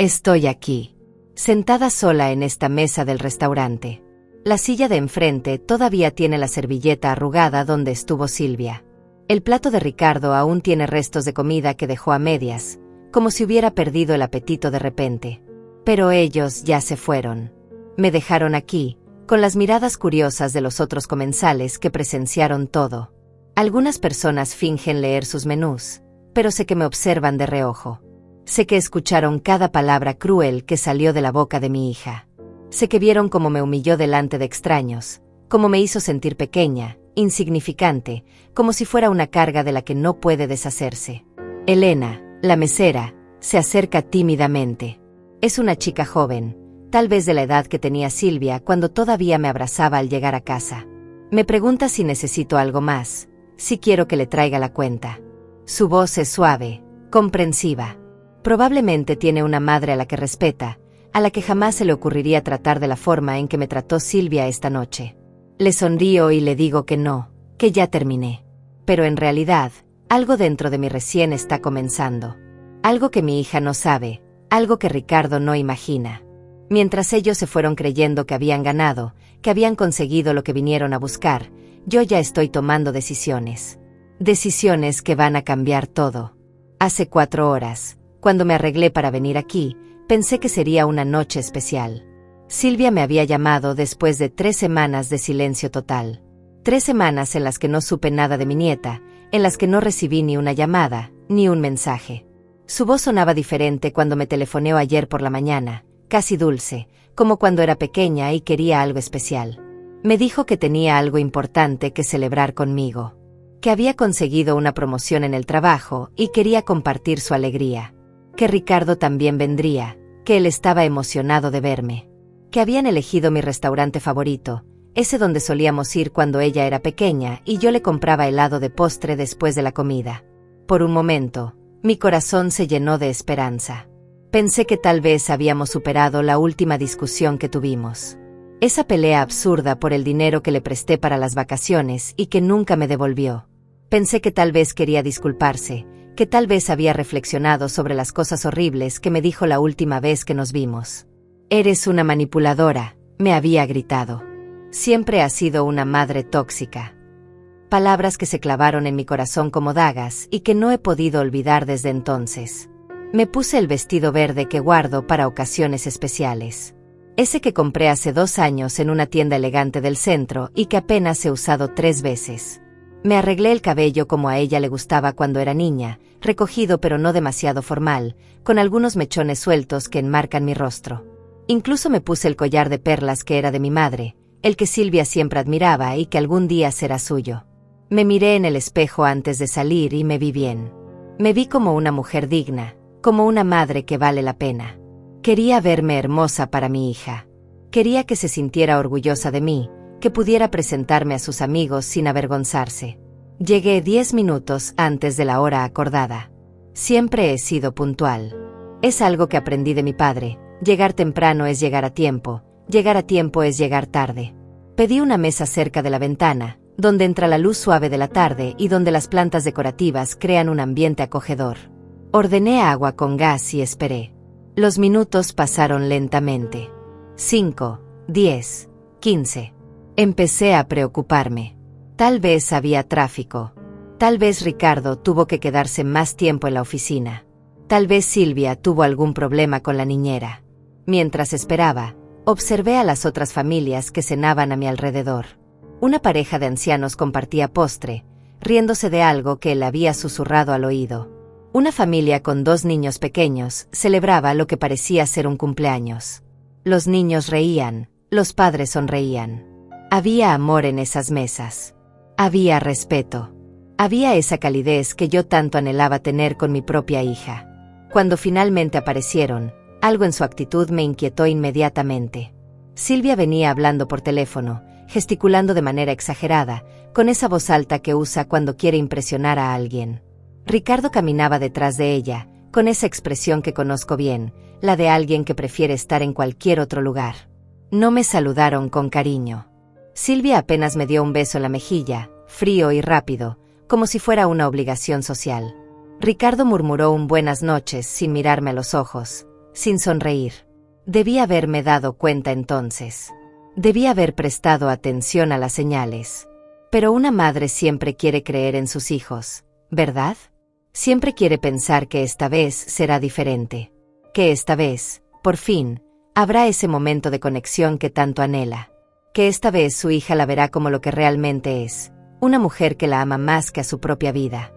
Estoy aquí, sentada sola en esta mesa del restaurante. La silla de enfrente todavía tiene la servilleta arrugada donde estuvo Silvia. El plato de Ricardo aún tiene restos de comida que dejó a medias, como si hubiera perdido el apetito de repente. Pero ellos ya se fueron. Me dejaron aquí, con las miradas curiosas de los otros comensales que presenciaron todo. Algunas personas fingen leer sus menús, pero sé que me observan de reojo. Sé que escucharon cada palabra cruel que salió de la boca de mi hija. Sé que vieron cómo me humilló delante de extraños, cómo me hizo sentir pequeña, insignificante, como si fuera una carga de la que no puede deshacerse. Elena, la mesera, se acerca tímidamente. Es una chica joven, tal vez de la edad que tenía Silvia cuando todavía me abrazaba al llegar a casa. Me pregunta si necesito algo más, si quiero que le traiga la cuenta. Su voz es suave, comprensiva. Probablemente tiene una madre a la que respeta, a la que jamás se le ocurriría tratar de la forma en que me trató Silvia esta noche. Le sonrío y le digo que no, que ya terminé. Pero en realidad, algo dentro de mí recién está comenzando. Algo que mi hija no sabe, algo que Ricardo no imagina. Mientras ellos se fueron creyendo que habían ganado, que habían conseguido lo que vinieron a buscar, yo ya estoy tomando decisiones. Decisiones que van a cambiar todo. Hace 4 horas, cuando me arreglé para venir aquí, pensé que sería una noche especial. Silvia me había llamado después de 3 semanas de silencio total. 3 semanas en las que no supe nada de mi nieta, en las que no recibí ni una llamada, ni un mensaje. Su voz sonaba diferente cuando me telefoneó ayer por la mañana, casi dulce, como cuando era pequeña y quería algo especial. Me dijo que tenía algo importante que celebrar conmigo, que había conseguido una promoción en el trabajo y quería compartir su alegría, que Ricardo también vendría, que él estaba emocionado de verme, que habían elegido mi restaurante favorito, ese donde solíamos ir cuando ella era pequeña y yo le compraba helado de postre después de la comida. Por un momento, mi corazón se llenó de esperanza. Pensé que tal vez habíamos superado la última discusión que tuvimos. Esa pelea absurda por el dinero que le presté para las vacaciones y que nunca me devolvió. Pensé que tal vez quería disculparse, que tal vez había reflexionado sobre las cosas horribles que me dijo la última vez que nos vimos. «Eres una manipuladora», me había gritado. «Siempre has sido una madre tóxica». Palabras que se clavaron en mi corazón como dagas y que no he podido olvidar desde entonces. Me puse el vestido verde que guardo para ocasiones especiales. Ese que compré hace 2 años en una tienda elegante del centro y que apenas he usado 3 veces. Me arreglé el cabello como a ella le gustaba cuando era niña, recogido pero no demasiado formal, con algunos mechones sueltos que enmarcan mi rostro. Incluso me puse el collar de perlas que era de mi madre, el que Silvia siempre admiraba y que algún día será suyo. Me miré en el espejo antes de salir y me vi bien. Me vi como una mujer digna, como una madre que vale la pena. Quería verme hermosa para mi hija. Quería que se sintiera orgullosa de mí, que pudiera presentarme a sus amigos sin avergonzarse. Llegué 10 minutos antes de la hora acordada. Siempre he sido puntual. Es algo que aprendí de mi padre. Llegar temprano es llegar a tiempo es llegar tarde. Pedí una mesa cerca de la ventana, donde entra la luz suave de la tarde y donde las plantas decorativas crean un ambiente acogedor. Ordené agua con gas y esperé. Los minutos pasaron lentamente. 5, 10, 15. Empecé a preocuparme. Tal vez había tráfico. Tal vez Ricardo tuvo que quedarse más tiempo en la oficina. Tal vez Silvia tuvo algún problema con la niñera. Mientras esperaba, observé a las otras familias que cenaban a mi alrededor. Una pareja de ancianos compartía postre, riéndose de algo que él había susurrado al oído. Una familia con 2 niños pequeños celebraba lo que parecía ser un cumpleaños. Los niños reían, los padres sonreían. Había amor en esas mesas. Había respeto. Había esa calidez que yo tanto anhelaba tener con mi propia hija. Cuando finalmente aparecieron, algo en su actitud me inquietó inmediatamente. Silvia venía hablando por teléfono, gesticulando de manera exagerada, con esa voz alta que usa cuando quiere impresionar a alguien. Ricardo caminaba detrás de ella, con esa expresión que conozco bien, la de alguien que prefiere estar en cualquier otro lugar. No me saludaron con cariño. Silvia apenas me dio un beso en la mejilla, frío y rápido, como si fuera una obligación social. Ricardo murmuró un buenas noches sin mirarme a los ojos. sin sonreír. Debí haberme dado cuenta entonces. Debí haber prestado atención a las señales. Pero una madre siempre quiere creer en sus hijos, ¿verdad? Siempre quiere pensar que esta vez será diferente. Que esta vez, por fin, habrá ese momento de conexión que tanto anhela. Que esta vez su hija la verá como lo que realmente es, una mujer que la ama más que a su propia vida.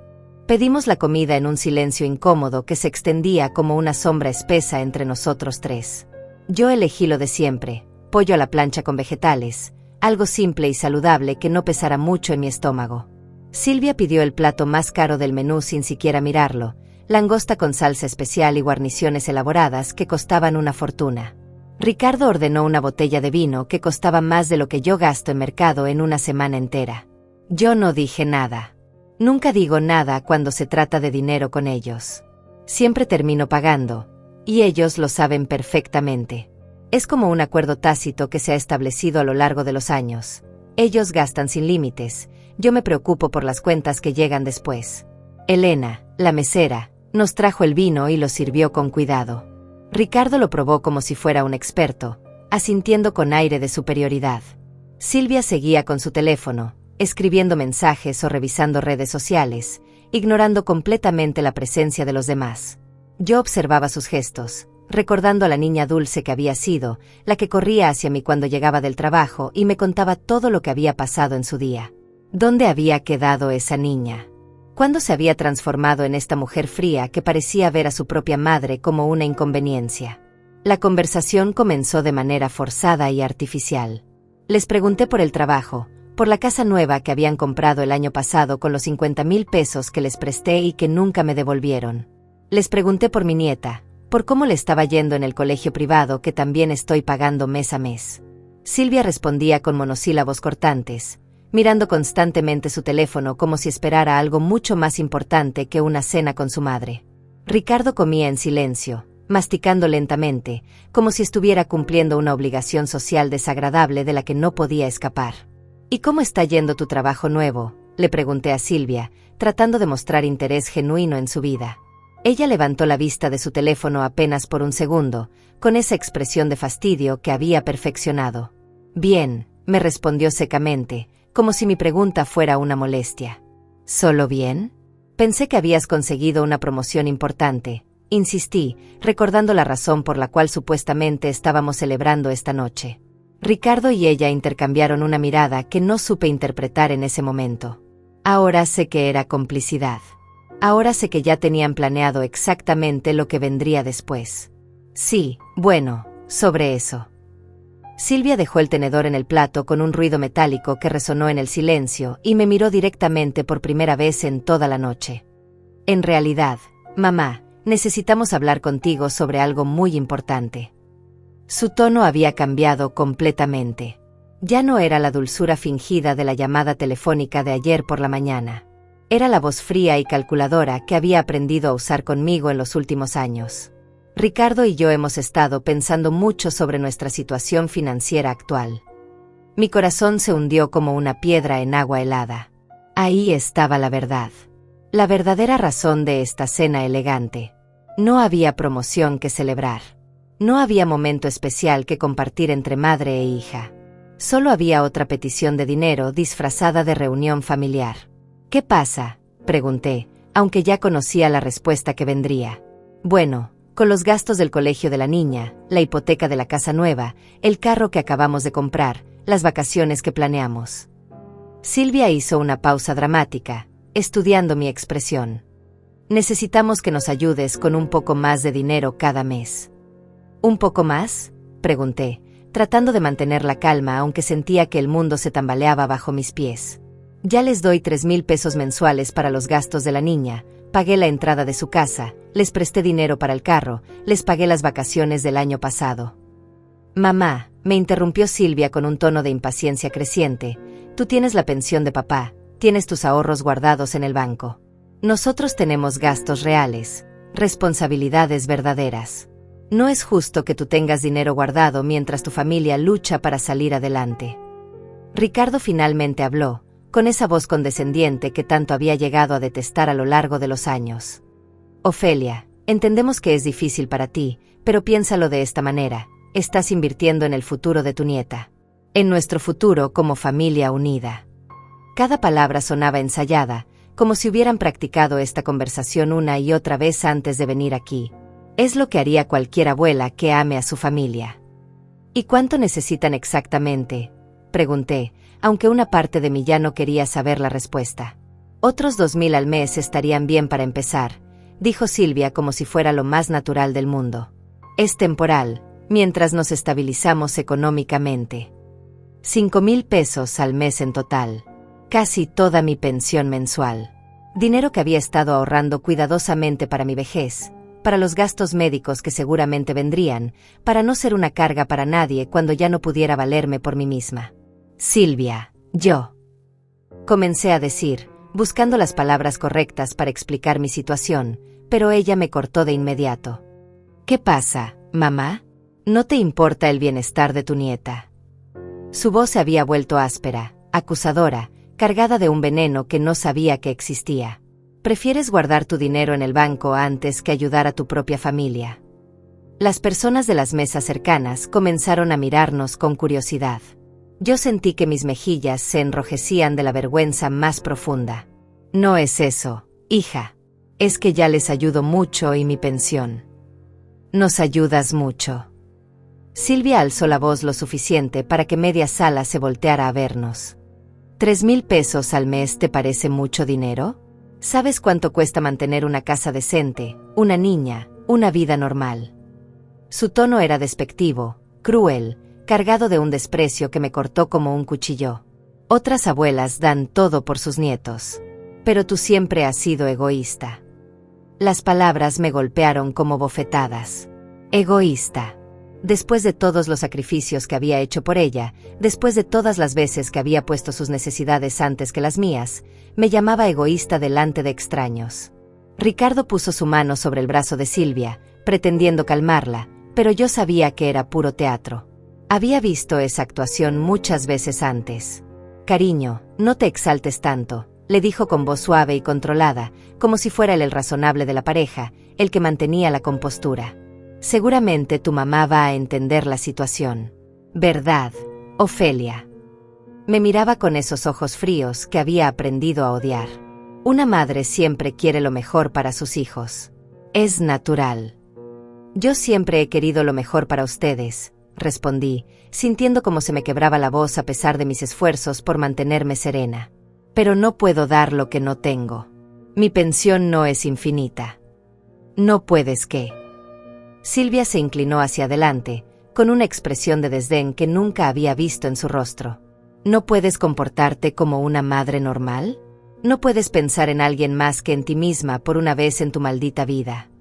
Pedimos la comida en un silencio incómodo que se extendía como una sombra espesa entre nosotros tres. Yo elegí lo de siempre, pollo a la plancha con vegetales, algo simple y saludable que no pesara mucho en mi estómago. Silvia pidió el plato más caro del menú sin siquiera mirarlo, langosta con salsa especial y guarniciones elaboradas que costaban una fortuna. Ricardo ordenó una botella de vino que costaba más de lo que yo gasto en mercado en una semana entera. Yo no dije nada. Nunca digo nada cuando se trata de dinero con ellos. Siempre termino pagando, y ellos lo saben perfectamente. Es como un acuerdo tácito que se ha establecido a lo largo de los años. Ellos gastan sin límites, yo me preocupo por las cuentas que llegan después. Elena, la mesera, nos trajo el vino y lo sirvió con cuidado. Ricardo lo probó como si fuera un experto, asintiendo con aire de superioridad. Silvia seguía con su teléfono, escribiendo mensajes o revisando redes sociales, ignorando completamente la presencia de los demás. Yo observaba sus gestos, recordando a la niña dulce que había sido, la que corría hacia mí cuando llegaba del trabajo y me contaba todo lo que había pasado en su día. ¿Dónde había quedado esa niña? ¿Cuándo se había transformado en esta mujer fría que parecía ver a su propia madre como una inconveniencia? La conversación comenzó de manera forzada y artificial. Les pregunté por el trabajo, por la casa nueva que habían comprado el año pasado con los 50,000 pesos que les presté y que nunca me devolvieron. Les pregunté por mi nieta, por cómo le estaba yendo en el colegio privado que también estoy pagando mes a mes. Silvia respondía con monosílabos cortantes, mirando constantemente su teléfono como si esperara algo mucho más importante que una cena con su madre. Ricardo comía en silencio, masticando lentamente, como si estuviera cumpliendo una obligación social desagradable de la que no podía escapar. ¿Y cómo está yendo tu trabajo nuevo?, le pregunté a Silvia, tratando de mostrar interés genuino en su vida. Ella levantó la vista de su teléfono apenas por un segundo, con esa expresión de fastidio que había perfeccionado. Bien, me respondió secamente, como si mi pregunta fuera una molestia. ¿Solo bien? Pensé que habías conseguido una promoción importante, insistí, recordando la razón por la cual supuestamente estábamos celebrando esta noche. Ricardo y ella intercambiaron una mirada que no supe interpretar en ese momento. Ahora sé que era complicidad. Ahora sé que ya tenían planeado exactamente lo que vendría después. Sí, bueno, sobre eso. Silvia dejó el tenedor en el plato con un ruido metálico que resonó en el silencio y me miró directamente por primera vez en toda la noche. En realidad, mamá, necesitamos hablar contigo sobre algo muy importante. Su tono había cambiado completamente. Ya no era la dulzura fingida de la llamada telefónica de ayer por la mañana. Era la voz fría y calculadora que había aprendido a usar conmigo en los últimos años. Ricardo y yo hemos estado pensando mucho sobre nuestra situación financiera actual. Mi corazón se hundió como una piedra en agua helada. Ahí estaba la verdad. La verdadera razón de esta cena elegante. No había promoción que celebrar. No había momento especial que compartir entre madre e hija. Solo había otra petición de dinero disfrazada de reunión familiar. ¿Qué pasa?, pregunté, aunque ya conocía la respuesta que vendría. Bueno, con los gastos del colegio de la niña, la hipoteca de la casa nueva, el carro que acabamos de comprar, las vacaciones que planeamos. Silvia hizo una pausa dramática, estudiando mi expresión. Necesitamos que nos ayudes con un poco más de dinero cada mes. ¿Un poco más?, pregunté, tratando de mantener la calma aunque sentía que el mundo se tambaleaba bajo mis pies. Ya les doy 3,000 pesos mensuales para los gastos de la niña, pagué la entrada de su casa, les presté dinero para el carro, les pagué las vacaciones del año pasado. Mamá, me interrumpió Silvia con un tono de impaciencia creciente, tú tienes la pensión de papá, tienes tus ahorros guardados en el banco. Nosotros tenemos gastos reales, responsabilidades verdaderas. No es justo que tú tengas dinero guardado mientras tu familia lucha para salir adelante. Ricardo finalmente habló, con esa voz condescendiente que tanto había llegado a detestar a lo largo de los años. Ofelia, entendemos que es difícil para ti, pero piénsalo de esta manera: estás invirtiendo en el futuro de tu nieta, en nuestro futuro como familia unida. Cada palabra sonaba ensayada, como si hubieran practicado esta conversación una y otra vez antes de venir aquí. Es lo que haría cualquier abuela que ame a su familia. ¿Y cuánto necesitan exactamente?, pregunté, aunque una parte de mí ya no quería saber la respuesta. Otros 2.000 al mes estarían bien para empezar, dijo Silvia como si fuera lo más natural del mundo. Es temporal, mientras nos estabilizamos económicamente. 5.000 pesos al mes en total. Casi toda mi pensión mensual. Dinero que había estado ahorrando cuidadosamente para mi vejez, para los gastos médicos que seguramente vendrían, para no ser una carga para nadie cuando ya no pudiera valerme por mí misma. Silvia, yo. Comencé a decir, buscando las palabras correctas para explicar mi situación, pero ella me cortó de inmediato. ¿Qué pasa, mamá? ¿No te importa el bienestar de tu nieta? Su voz se había vuelto áspera, acusadora, cargada de un veneno que no sabía que existía. ¿Prefieres guardar tu dinero en el banco antes que ayudar a tu propia familia? Las personas de las mesas cercanas comenzaron a mirarnos con curiosidad. Yo sentí que mis mejillas se enrojecían de la vergüenza más profunda. No es eso, hija. Es que ya les ayudo mucho y mi pensión. Nos ayudas mucho. Silvia alzó la voz lo suficiente para que media sala se volteara a vernos. ¿3.000 pesos al mes te parece mucho dinero? ¿Sabes cuánto cuesta mantener una casa decente, una niña, una vida normal? Su tono era despectivo, cruel, cargado de un desprecio que me cortó como un cuchillo. Otras abuelas dan todo por sus nietos. Pero tú siempre has sido egoísta. Las palabras me golpearon como bofetadas. Egoísta. Después de todos los sacrificios que había hecho por ella, después de todas las veces que había puesto sus necesidades antes que las mías, me llamaba egoísta delante de extraños. Ricardo puso su mano sobre el brazo de Silvia, pretendiendo calmarla, pero yo sabía que era puro teatro. Había visto esa actuación muchas veces antes. Cariño, no te exaltes tanto, le dijo con voz suave y controlada, como si fuera él el razonable de la pareja, el que mantenía la compostura. Seguramente tu mamá va a entender la situación. ¿Verdad, Ofelia? Me miraba con esos ojos fríos que había aprendido a odiar. Una madre siempre quiere lo mejor para sus hijos. Es natural. Yo siempre he querido lo mejor para ustedes, respondí, sintiendo como se me quebraba la voz a pesar de mis esfuerzos por mantenerme serena. Pero no puedo dar lo que no tengo. Mi pensión no es infinita. No puedes ¿qué? Silvia se inclinó hacia adelante, con una expresión de desdén que nunca había visto en su rostro. ¿No puedes comportarte como una madre normal? ¿No puedes pensar en alguien más que en ti misma por una vez en tu maldita vida?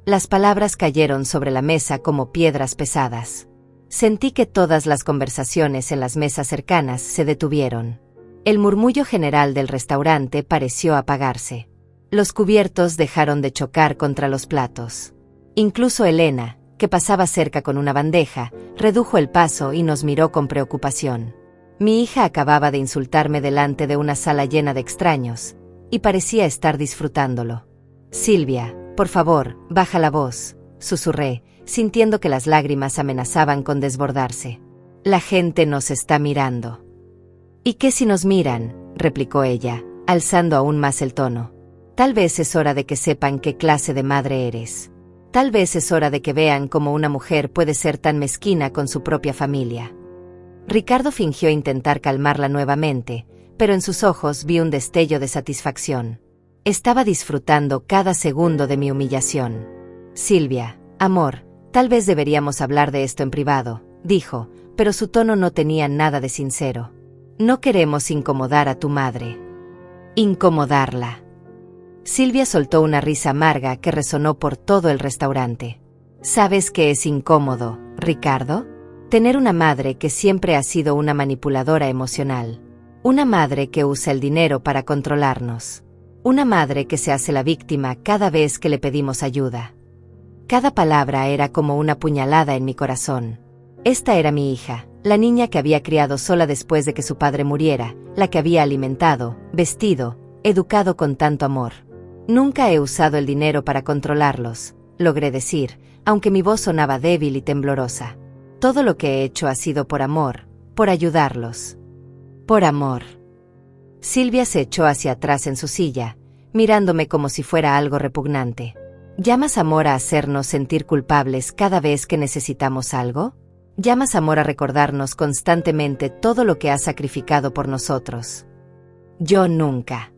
Las palabras cayeron sobre la mesa como piedras pesadas. Sentí que todas las conversaciones en las mesas cercanas se detuvieron. El murmullo general del restaurante pareció apagarse. Los cubiertos dejaron de chocar contra los platos. Incluso Elena, que pasaba cerca con una bandeja, redujo el paso y nos miró con preocupación. Mi hija acababa de insultarme delante de una sala llena de extraños, y parecía estar disfrutándolo. Silvia, por favor, baja la voz, susurré, sintiendo que las lágrimas amenazaban con desbordarse. La gente nos está mirando. ¿Y qué si nos miran?, replicó ella, alzando aún más el tono. Tal vez es hora de que sepan qué clase de madre eres. Tal vez es hora de que vean cómo una mujer puede ser tan mezquina con su propia familia. Ricardo fingió intentar calmarla nuevamente, pero en sus ojos vi un destello de satisfacción. Estaba disfrutando cada segundo de mi humillación. Silvia, amor, tal vez deberíamos hablar de esto en privado, dijo, pero su tono no tenía nada de sincero. No queremos incomodar a tu madre. Incomodarla. Silvia soltó una risa amarga que resonó por todo el restaurante. ¿Sabes qué es incómodo, Ricardo? Tener una madre que siempre ha sido una manipuladora emocional. Una madre que usa el dinero para controlarnos. Una madre que se hace la víctima cada vez que le pedimos ayuda. Cada palabra era como una puñalada en mi corazón. Esta era mi hija, la niña que había criado sola después de que su padre muriera, la que había alimentado, vestido, educado con tanto amor. Nunca he usado el dinero para controlarlos, logré decir, aunque mi voz sonaba débil y temblorosa. Todo lo que he hecho ha sido por amor, por ayudarlos. Por amor. Silvia se echó hacia atrás en su silla, mirándome como si fuera algo repugnante. ¿Llamas amor a hacernos sentir culpables cada vez que necesitamos algo? ¿Llamas amor a recordarnos constantemente todo lo que has sacrificado por nosotros? Yo nunca.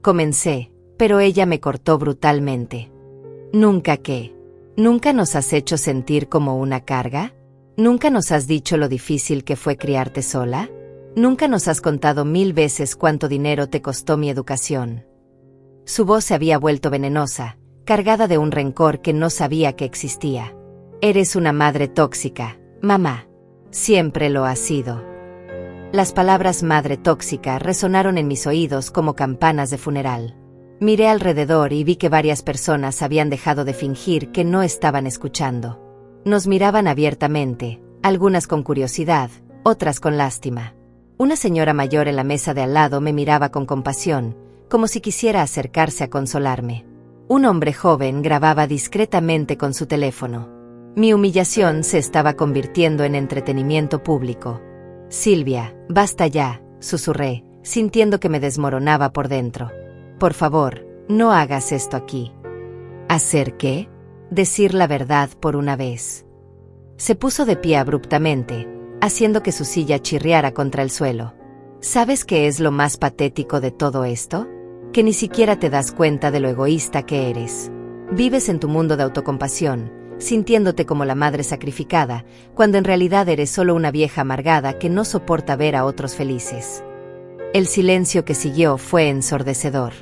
Comencé, pero ella me cortó brutalmente. ¿Nunca qué? ¿Nunca nos has hecho sentir como una carga? ¿Nunca nos has dicho lo difícil que fue criarte sola? ¿Nunca nos has contado 1000 veces cuánto dinero te costó mi educación? Su voz se había vuelto venenosa, cargada de un rencor que no sabía que existía. Eres una madre tóxica, mamá. Siempre lo has sido. Las palabras madre tóxica resonaron en mis oídos como campanas de funeral. Miré alrededor y vi que varias personas habían dejado de fingir que no estaban escuchando. Nos miraban abiertamente, algunas con curiosidad, otras con lástima. Una señora mayor en la mesa de al lado me miraba con compasión, como si quisiera acercarse a consolarme. Un hombre joven grababa discretamente con su teléfono. Mi humillación se estaba convirtiendo en entretenimiento público. Silvia, basta ya, susurré, sintiendo que me desmoronaba por dentro. Por favor, no hagas esto aquí. ¿Hacer qué? Decir la verdad por una vez. Se puso de pie abruptamente, haciendo que su silla chirriara contra el suelo. ¿Sabes qué es lo más patético de todo esto? Que ni siquiera te das cuenta de lo egoísta que eres. Vives en tu mundo de autocompasión, sintiéndote como la madre sacrificada, cuando en realidad eres solo una vieja amargada que no soporta ver a otros felices. El silencio que siguió fue ensordecedor.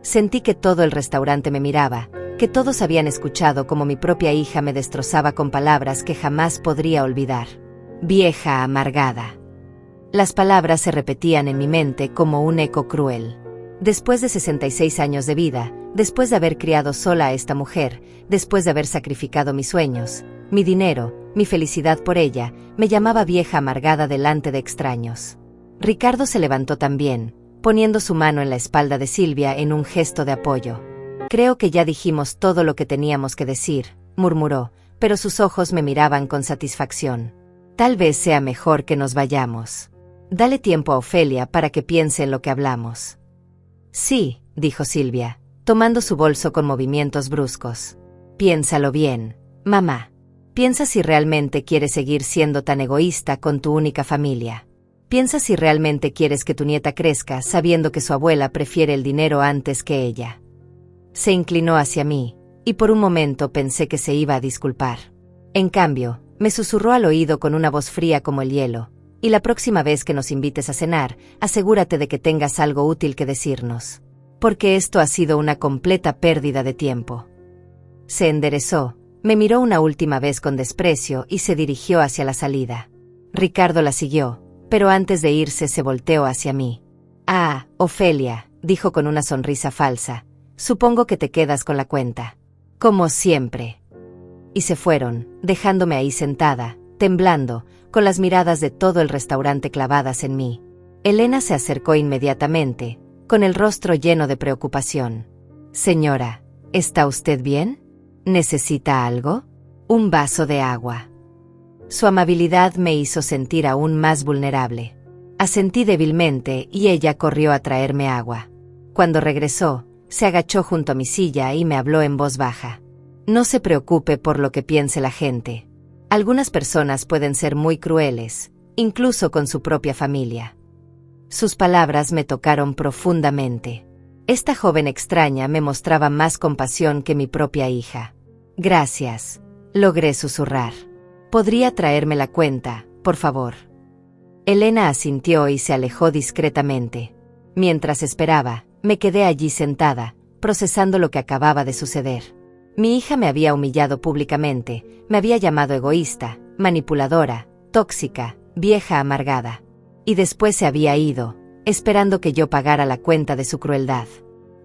Sentí que todo el restaurante me miraba, que todos habían escuchado cómo mi propia hija me destrozaba con palabras que jamás podría olvidar. Vieja amargada. Las palabras se repetían en mi mente como un eco cruel. Después de 66 años de vida, después de haber criado sola a esta mujer, después de haber sacrificado mis sueños, mi dinero, mi felicidad por ella, me llamaba vieja amargada delante de extraños. Ricardo se levantó también, poniendo su mano en la espalda de Silvia en un gesto de apoyo. Creo que ya dijimos todo lo que teníamos que decir, murmuró, pero sus ojos me miraban con satisfacción. Tal vez sea mejor que nos vayamos. Dale tiempo a Ofelia para que piense en lo que hablamos. Sí, dijo Silvia, tomando su bolso con movimientos bruscos. Piénsalo bien, mamá. Piensa si realmente quieres seguir siendo tan egoísta con tu única familia. Piensa si realmente quieres que tu nieta crezca sabiendo que su abuela prefiere el dinero antes que ella. Se inclinó hacia mí, y por un momento pensé que se iba a disculpar. En cambio, me susurró al oído con una voz fría como el hielo. Y la próxima vez que nos invites a cenar, asegúrate de que tengas algo útil que decirnos. Porque esto ha sido una completa pérdida de tiempo. Se enderezó, me miró una última vez con desprecio y se dirigió hacia la salida. Ricardo la siguió, pero antes de irse se volteó hacia mí. Ah, Ofelia, dijo con una sonrisa falsa, supongo que te quedas con la cuenta. Como siempre. Y se fueron, dejándome ahí sentada, temblando, con las miradas de todo el restaurante clavadas en mí. Elena se acercó inmediatamente, con el rostro lleno de preocupación. Señora, ¿está usted bien? ¿Necesita algo? Un vaso de agua. Su amabilidad me hizo sentir aún más vulnerable. Asentí débilmente y ella corrió a traerme agua. Cuando regresó, se agachó junto a mi silla y me habló en voz baja. No se preocupe por lo que piense la gente. Algunas personas pueden ser muy crueles, incluso con su propia familia. Sus palabras me tocaron profundamente. Esta joven extraña me mostraba más compasión que mi propia hija. Gracias, logré susurrar. ¿Podría traerme la cuenta, por favor? Elena asintió y se alejó discretamente. Mientras esperaba, me quedé allí sentada, procesando lo que acababa de suceder. Mi hija me había humillado públicamente, me había llamado egoísta, manipuladora, tóxica, vieja amargada. Y después se había ido, esperando que yo pagara la cuenta de su crueldad.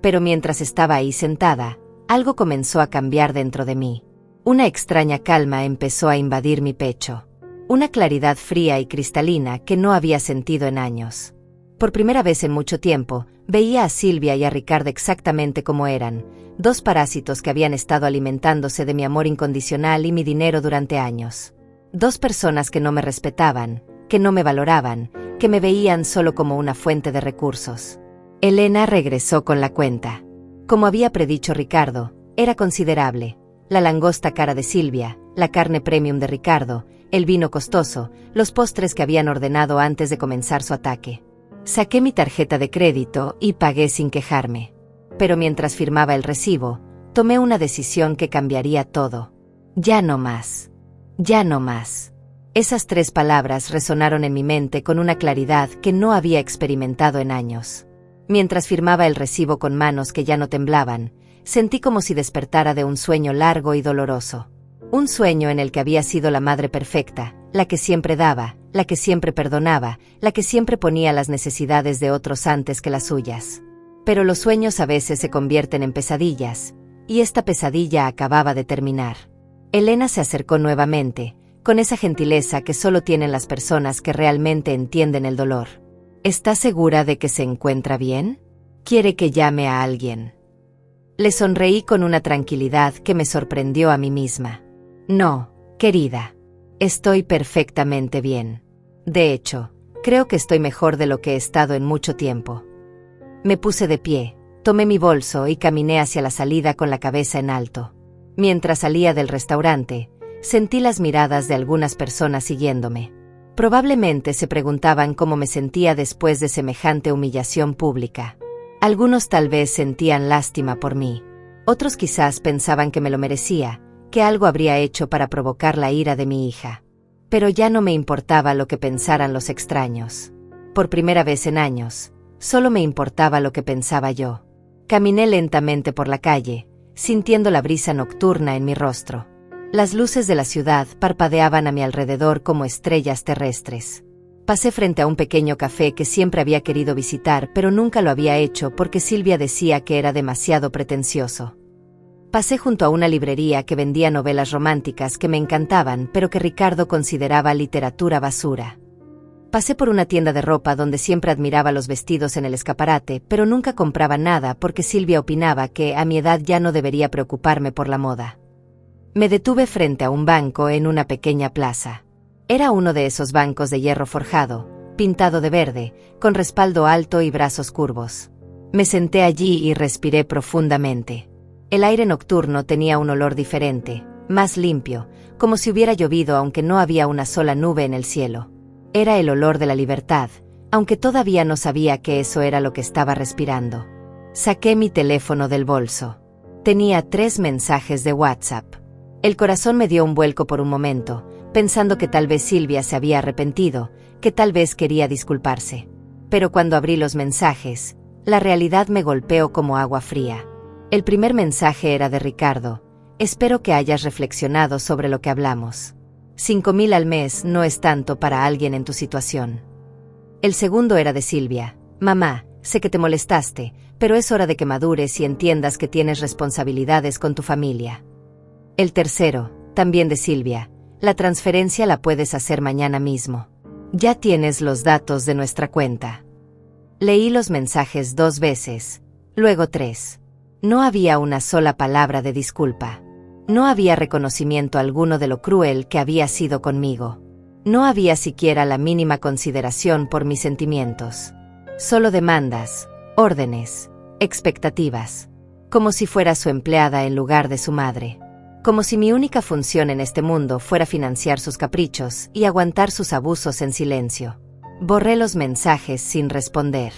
Pero mientras estaba ahí sentada, algo comenzó a cambiar dentro de mí. Una extraña calma empezó a invadir mi pecho. Una claridad fría y cristalina que no había sentido en años. Por primera vez en mucho tiempo, veía a Silvia y a Ricardo exactamente como eran, dos parásitos que habían estado alimentándose de mi amor incondicional y mi dinero durante años. Dos personas que no me respetaban, que no me valoraban, que me veían solo como una fuente de recursos. Elena regresó con la cuenta. Como había predicho Ricardo, era considerable. La langosta cara de Silvia, la carne premium de Ricardo, el vino costoso, los postres que habían ordenado antes de comenzar su ataque. Saqué mi tarjeta de crédito y pagué sin quejarme. Pero mientras firmaba el recibo, tomé una decisión que cambiaría todo. Ya no más. Ya no más. Esas 3 palabras resonaron en mi mente con una claridad que no había experimentado en años. Mientras firmaba el recibo con manos que ya no temblaban, sentí como si despertara de un sueño largo y doloroso. Un sueño en el que había sido la madre perfecta, la que siempre daba, la que siempre perdonaba, la que siempre ponía las necesidades de otros antes que las suyas. Pero los sueños a veces se convierten en pesadillas, y esta pesadilla acababa de terminar. Elena se acercó nuevamente, con esa gentileza que solo tienen las personas que realmente entienden el dolor. ¿Está segura de que se encuentra bien? ¿Quiere que llame a alguien? Le sonreí con una tranquilidad que me sorprendió a mí misma. No, querida. Estoy perfectamente bien. De hecho, creo que estoy mejor de lo que he estado en mucho tiempo. Me puse de pie, tomé mi bolso y caminé hacia la salida con la cabeza en alto. Mientras salía del restaurante, sentí las miradas de algunas personas siguiéndome. Probablemente se preguntaban cómo me sentía después de semejante humillación pública. Algunos tal vez sentían lástima por mí. Otros quizás pensaban que me lo merecía, que algo habría hecho para provocar la ira de mi hija. Pero ya no me importaba lo que pensaran los extraños. Por primera vez en años, solo me importaba lo que pensaba yo. Caminé lentamente por la calle, sintiendo la brisa nocturna en mi rostro. Las luces de la ciudad parpadeaban a mi alrededor como estrellas terrestres. Pasé frente a un pequeño café que siempre había querido visitar, pero nunca lo había hecho porque Silvia decía que era demasiado pretencioso. Pasé junto a una librería que vendía novelas románticas que me encantaban, pero que Ricardo consideraba literatura basura. Pasé por una tienda de ropa donde siempre admiraba los vestidos en el escaparate, pero nunca compraba nada porque Silvia opinaba que a mi edad ya no debería preocuparme por la moda. Me detuve frente a un banco en una pequeña plaza. Era uno de esos bancos de hierro forjado, pintado de verde, con respaldo alto y brazos curvos. Me senté allí y respiré profundamente. El aire nocturno tenía un olor diferente, más limpio, como si hubiera llovido aunque no había una sola nube en el cielo. Era el olor de la libertad, aunque todavía no sabía que eso era lo que estaba respirando. Saqué mi teléfono del bolso. Tenía 3 mensajes de WhatsApp. El corazón me dio un vuelco por un momento, pensando que tal vez Silvia se había arrepentido, que tal vez quería disculparse. Pero cuando abrí los mensajes, la realidad me golpeó como agua fría. El primer mensaje era de Ricardo. Espero que hayas reflexionado sobre lo que hablamos. 5.000 al mes no es tanto para alguien en tu situación. El segundo era de Silvia. Mamá, sé que te molestaste, pero es hora de que madures y entiendas que tienes responsabilidades con tu familia. El tercero, también de Silvia. La transferencia la puedes hacer mañana mismo. Ya tienes los datos de nuestra cuenta. Leí los mensajes 2 veces, luego 3. No había una sola palabra de disculpa. No había reconocimiento alguno de lo cruel que había sido conmigo. No había siquiera la mínima consideración por mis sentimientos. Solo demandas, órdenes, expectativas. Como si fuera su empleada en lugar de su madre. Como si mi única función en este mundo fuera financiar sus caprichos y aguantar sus abusos en silencio. Borré los mensajes sin responder.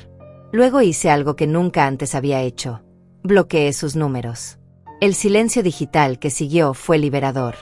Luego hice algo que nunca antes había hecho. Bloqueé sus números. El silencio digital que siguió fue liberador.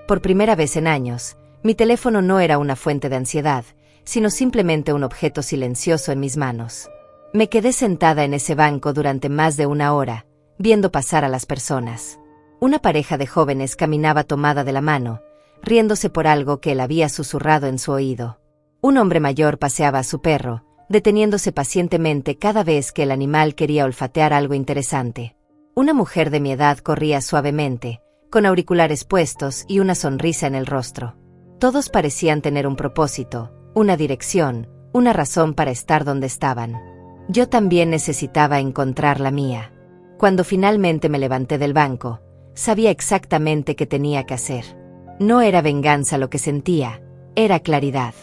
Por primera vez en años, mi teléfono no era una fuente de ansiedad, sino simplemente un objeto silencioso en mis manos. Me quedé sentada en ese banco durante más de 1 hora, viendo pasar a las personas. Una pareja de jóvenes caminaba tomada de la mano, riéndose por algo que él había susurrado en su oído. Un hombre mayor paseaba a su perro, deteniéndose pacientemente cada vez que el animal quería olfatear algo interesante. Una mujer de mi edad corría suavemente, con auriculares puestos y una sonrisa en el rostro. Todos parecían tener un propósito, una dirección, una razón para estar donde estaban. Yo también necesitaba encontrar la mía. Cuando finalmente me levanté del banco, sabía exactamente qué tenía que hacer. No era venganza lo que sentía, era claridad.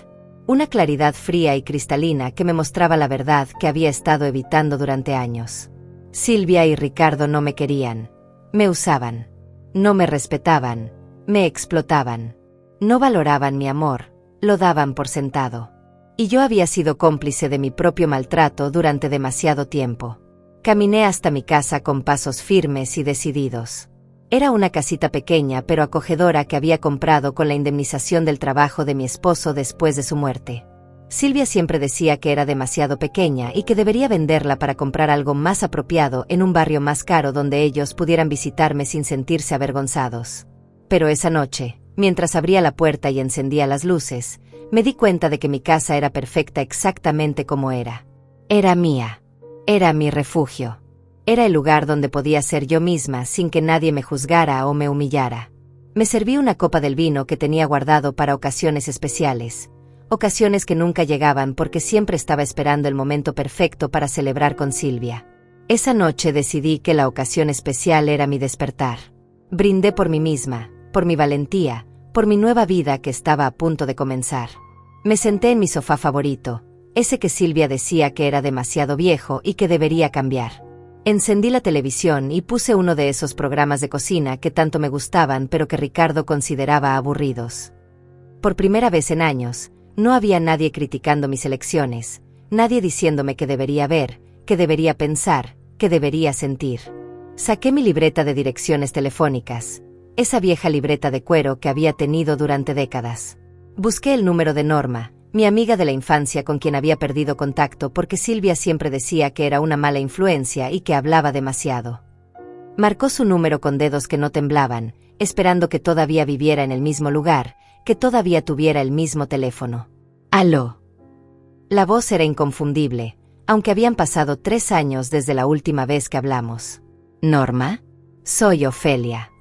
Una claridad fría y cristalina que me mostraba la verdad que había estado evitando durante años. Silvia y Ricardo no me querían, me usaban. No me respetaban, me explotaban. No valoraban mi amor, lo daban por sentado. Y yo había sido cómplice de mi propio maltrato durante demasiado tiempo. Caminé hasta mi casa con pasos firmes y decididos. Era una casita pequeña pero acogedora que había comprado con la indemnización del trabajo de mi esposo después de su muerte. Silvia siempre decía que era demasiado pequeña y que debería venderla para comprar algo más apropiado en un barrio más caro donde ellos pudieran visitarme sin sentirse avergonzados. Pero esa noche, mientras abría la puerta y encendía las luces, me di cuenta de que mi casa era perfecta exactamente como era. Era mía. Era mi refugio. Era el lugar donde podía ser yo misma sin que nadie me juzgara o me humillara. Me serví una copa del vino que tenía guardado para ocasiones especiales. Ocasiones que nunca llegaban porque siempre estaba esperando el momento perfecto para celebrar con Silvia. Esa noche decidí que la ocasión especial era mi despertar. Brindé por mí misma, por mi valentía, por mi nueva vida que estaba a punto de comenzar. Me senté en mi sofá favorito, ese que Silvia decía que era demasiado viejo y que debería cambiar. Encendí la televisión y puse uno de esos programas de cocina que tanto me gustaban pero que Ricardo consideraba aburridos. Por primera vez en años, no había nadie criticando mis elecciones, nadie diciéndome qué debería ver, qué debería pensar, qué debería sentir. Saqué mi libreta de direcciones telefónicas, esa vieja libreta de cuero que había tenido durante décadas. Busqué el número de Norma, mi amiga de la infancia con quien había perdido contacto porque Silvia siempre decía que era una mala influencia y que hablaba demasiado. Marcó su número con dedos que no temblaban, esperando que todavía viviera en el mismo lugar, que todavía tuviera el mismo teléfono. ¡Aló! La voz era inconfundible, aunque habían pasado 3 años desde la última vez que hablamos. ¿Norma? Soy Ofelia.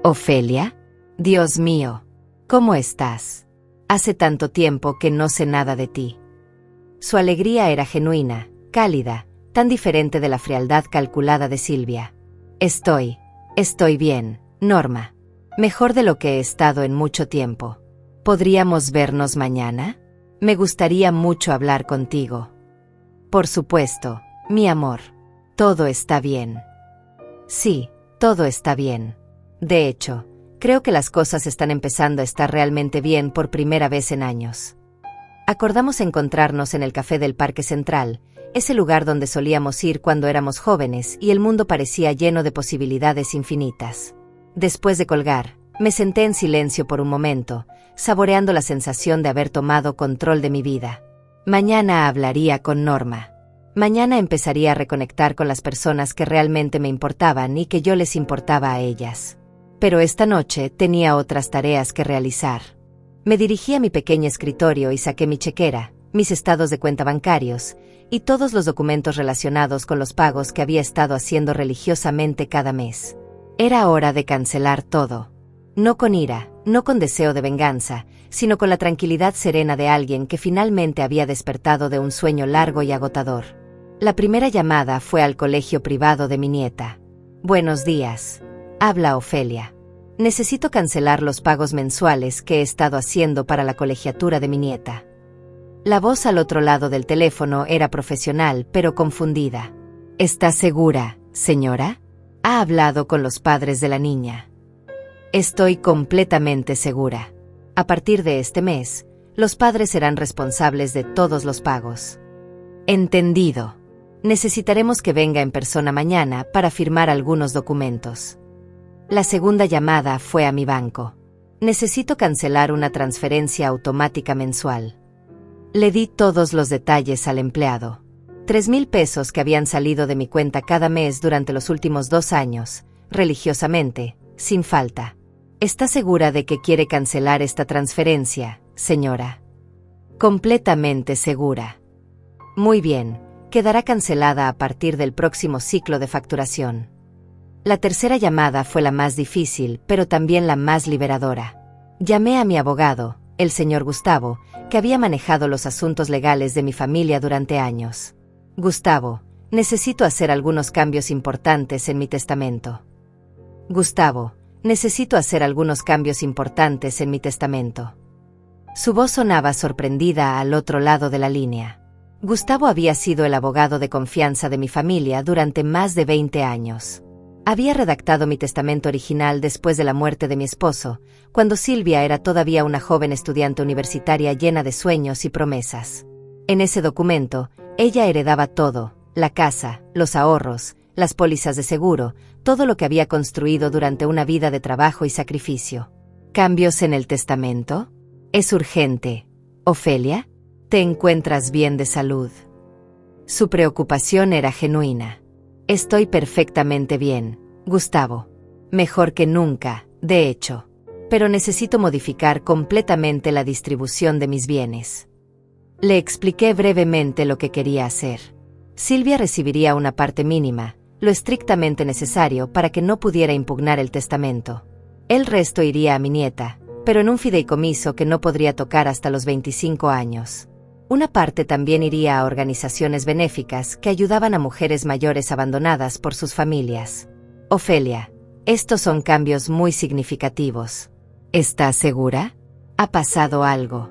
¿Ofelia? Dios mío, ¿cómo estás? Hace tanto tiempo que no sé nada de ti. Su alegría era genuina, cálida, tan diferente de la frialdad calculada de Silvia. Estoy bien, Norma. Mejor de lo que he estado en mucho tiempo. ¿Podríamos vernos mañana? Me gustaría mucho hablar contigo. Por supuesto, mi amor. Todo está bien. Sí, todo está bien. De hecho, creo que las cosas están empezando a estar realmente bien por primera vez en años. Acordamos encontrarnos en el café del Parque Central, ese lugar donde solíamos ir cuando éramos jóvenes y el mundo parecía lleno de posibilidades infinitas. Después de colgar, me senté en silencio por un momento, saboreando la sensación de haber tomado control de mi vida. Mañana hablaría con Norma. Mañana empezaría a reconectar con las personas que realmente me importaban y que yo les importaba a ellas. Pero esta noche tenía otras tareas que realizar. Me dirigí a mi pequeño escritorio y saqué mi chequera, mis estados de cuenta bancarios, y todos los documentos relacionados con los pagos que había estado haciendo religiosamente cada mes. Era hora de cancelar todo. No con ira, no con deseo de venganza, sino con la tranquilidad serena de alguien que finalmente había despertado de un sueño largo y agotador. La primera llamada fue al colegio privado de mi nieta. Buenos días. Habla Ofelia. Necesito cancelar los pagos mensuales que he estado haciendo para la colegiatura de mi nieta. La voz al otro lado del teléfono era profesional pero confundida. ¿Está segura, señora? Ha hablado con los padres de la niña. Estoy completamente segura. A partir de este mes, los padres serán responsables de todos los pagos. Entendido. Necesitaremos que venga en persona mañana para firmar algunos documentos. La segunda llamada fue a mi banco. Necesito cancelar una transferencia automática mensual. Le di todos los detalles al empleado. 3,000 pesos que habían salido de mi cuenta cada mes durante los últimos 2 años, religiosamente, sin falta. ¿Está segura de que quiere cancelar esta transferencia, señora? Completamente segura. Muy bien, quedará cancelada a partir del próximo ciclo de facturación. La tercera llamada fue la más difícil, pero también la más liberadora. Llamé a mi abogado, el señor Gustavo, que había manejado los asuntos legales de mi familia durante años. Gustavo, necesito hacer algunos cambios importantes en mi testamento. Gustavo, necesito hacer algunos cambios importantes en mi testamento. Su voz sonaba sorprendida al otro lado de la línea. Gustavo había sido el abogado de confianza de mi familia durante más de 20 años. Había redactado mi testamento original después de la muerte de mi esposo, cuando Silvia era todavía una joven estudiante universitaria llena de sueños y promesas. En ese documento, ella heredaba todo: la casa, los ahorros, las pólizas de seguro, todo lo que había construido durante una vida de trabajo y sacrificio. ¿Cambios en el testamento? ¿Es urgente, Ofelia? ¿Te encuentras bien de salud? Su preocupación era genuina. Estoy perfectamente bien, Gustavo. Mejor que nunca, de hecho. Pero necesito modificar completamente la distribución de mis bienes. Le expliqué brevemente lo que quería hacer. Silvia recibiría una parte mínima, lo estrictamente necesario para que no pudiera impugnar el testamento. El resto iría a mi nieta, pero en un fideicomiso que no podría tocar hasta los 25 años. Una parte también iría a organizaciones benéficas que ayudaban a mujeres mayores abandonadas por sus familias. Ofelia, estos son cambios muy significativos. ¿Estás segura? Ha pasado algo.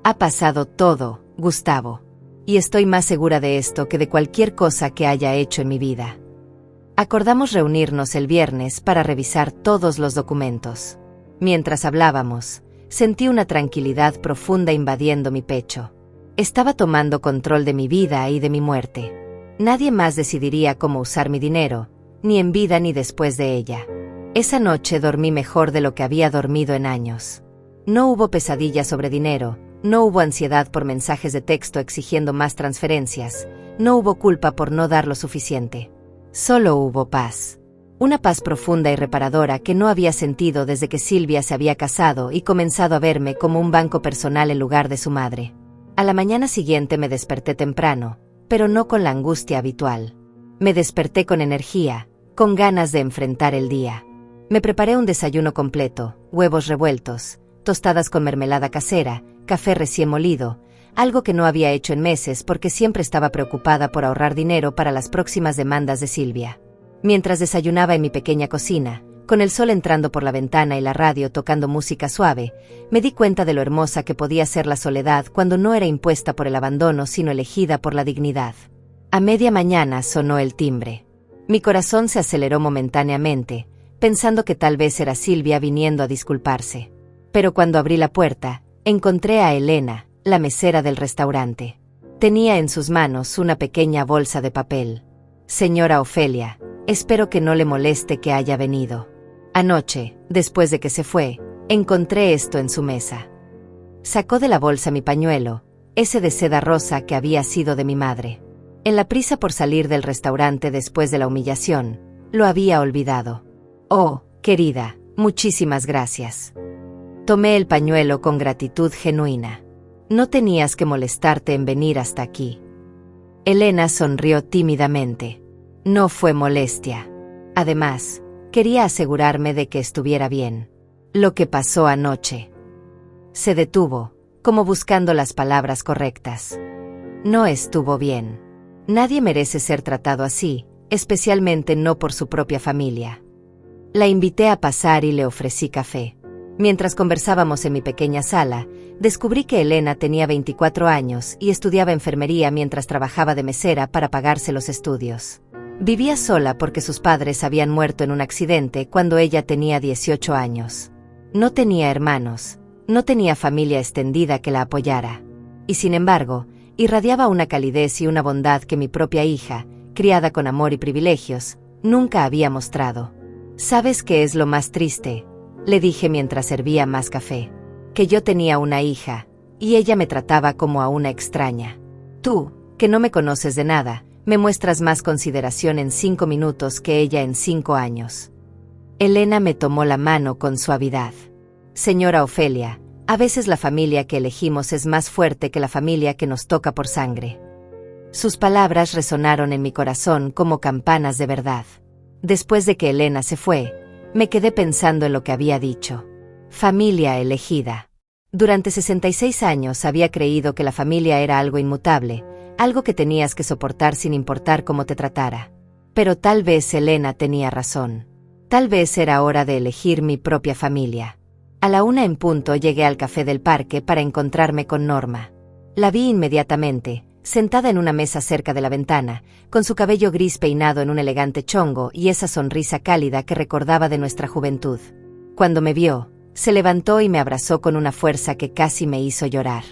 Ha pasado todo, Gustavo. Y estoy más segura de esto que de cualquier cosa que haya hecho en mi vida. Acordamos reunirnos el viernes para revisar todos los documentos. Mientras hablábamos, sentí una tranquilidad profunda invadiendo mi pecho. Estaba tomando control de mi vida y de mi muerte. Nadie más decidiría cómo usar mi dinero, ni en vida ni después de ella. Esa noche dormí mejor de lo que había dormido en años. No hubo pesadillas sobre dinero, no hubo ansiedad por mensajes de texto exigiendo más transferencias, no hubo culpa por no dar lo suficiente. Solo hubo paz. Una paz profunda y reparadora que no había sentido desde que Silvia se había casado y comenzado a verme como un banco personal en lugar de su madre. A la mañana siguiente me desperté temprano, pero no con la angustia habitual. Me desperté con energía, con ganas de enfrentar el día. Me preparé un desayuno completo: huevos revueltos, tostadas con mermelada casera, café recién molido, algo que no había hecho en meses porque siempre estaba preocupada por ahorrar dinero para las próximas demandas de Silvia. Mientras desayunaba en mi pequeña cocina, con el sol entrando por la ventana y la radio tocando música suave, me di cuenta de lo hermosa que podía ser la soledad cuando no era impuesta por el abandono sino elegida por la dignidad. A media mañana sonó el timbre. Mi corazón se aceleró momentáneamente, pensando que tal vez era Silvia viniendo a disculparse. Pero cuando abrí la puerta, encontré a Elena, la mesera del restaurante. Tenía en sus manos una pequeña bolsa de papel. Señora Ofelia, espero que no le moleste que haya venido. Anoche, después de que se fue, encontré esto en su mesa. Sacó de la bolsa mi pañuelo, ese de seda rosa que había sido de mi madre. En la prisa por salir del restaurante después de la humillación, lo había olvidado. Oh, querida, muchísimas gracias. Tomé el pañuelo con gratitud genuina. No tenías que molestarte en venir hasta aquí. Elena sonrió tímidamente. No fue molestia. Además, quería asegurarme de que estuviera bien. Lo que pasó anoche. Se detuvo, como buscando las palabras correctas. No estuvo bien. Nadie merece ser tratado así, especialmente no por su propia familia. La invité a pasar y le ofrecí café. Mientras conversábamos en mi pequeña sala, descubrí que Elena tenía 24 años y estudiaba enfermería mientras trabajaba de mesera para pagarse los estudios. Vivía sola porque sus padres habían muerto en un accidente cuando ella tenía 18 años. No tenía hermanos, no tenía familia extendida que la apoyara. Y sin embargo, irradiaba una calidez y una bondad que mi propia hija, criada con amor y privilegios, nunca había mostrado. ¿Sabes qué es lo más triste?, le dije mientras servía más café. Que yo tenía una hija, y ella me trataba como a una extraña. Tú, que no me conoces de nada, me muestras más consideración en 5 minutos que ella en 5 años. Elena me tomó la mano con suavidad. Señora Ofelia, a veces la familia que elegimos es más fuerte que la familia que nos toca por sangre. Sus palabras resonaron en mi corazón como campanas de verdad. Después de que Elena se fue, me quedé pensando en lo que había dicho. Familia elegida. Durante 66 años había creído que la familia era algo inmutable, algo que tenías que soportar sin importar cómo te tratara. Pero tal vez Elena tenía razón. Tal vez era hora de elegir mi propia familia. A la 1 en punto llegué al café del parque para encontrarme con Norma. La vi inmediatamente, sentada en una mesa cerca de la ventana, con su cabello gris peinado en un elegante chongo y esa sonrisa cálida que recordaba de nuestra juventud. Cuando me vio, se levantó y me abrazó con una fuerza que casi me hizo llorar.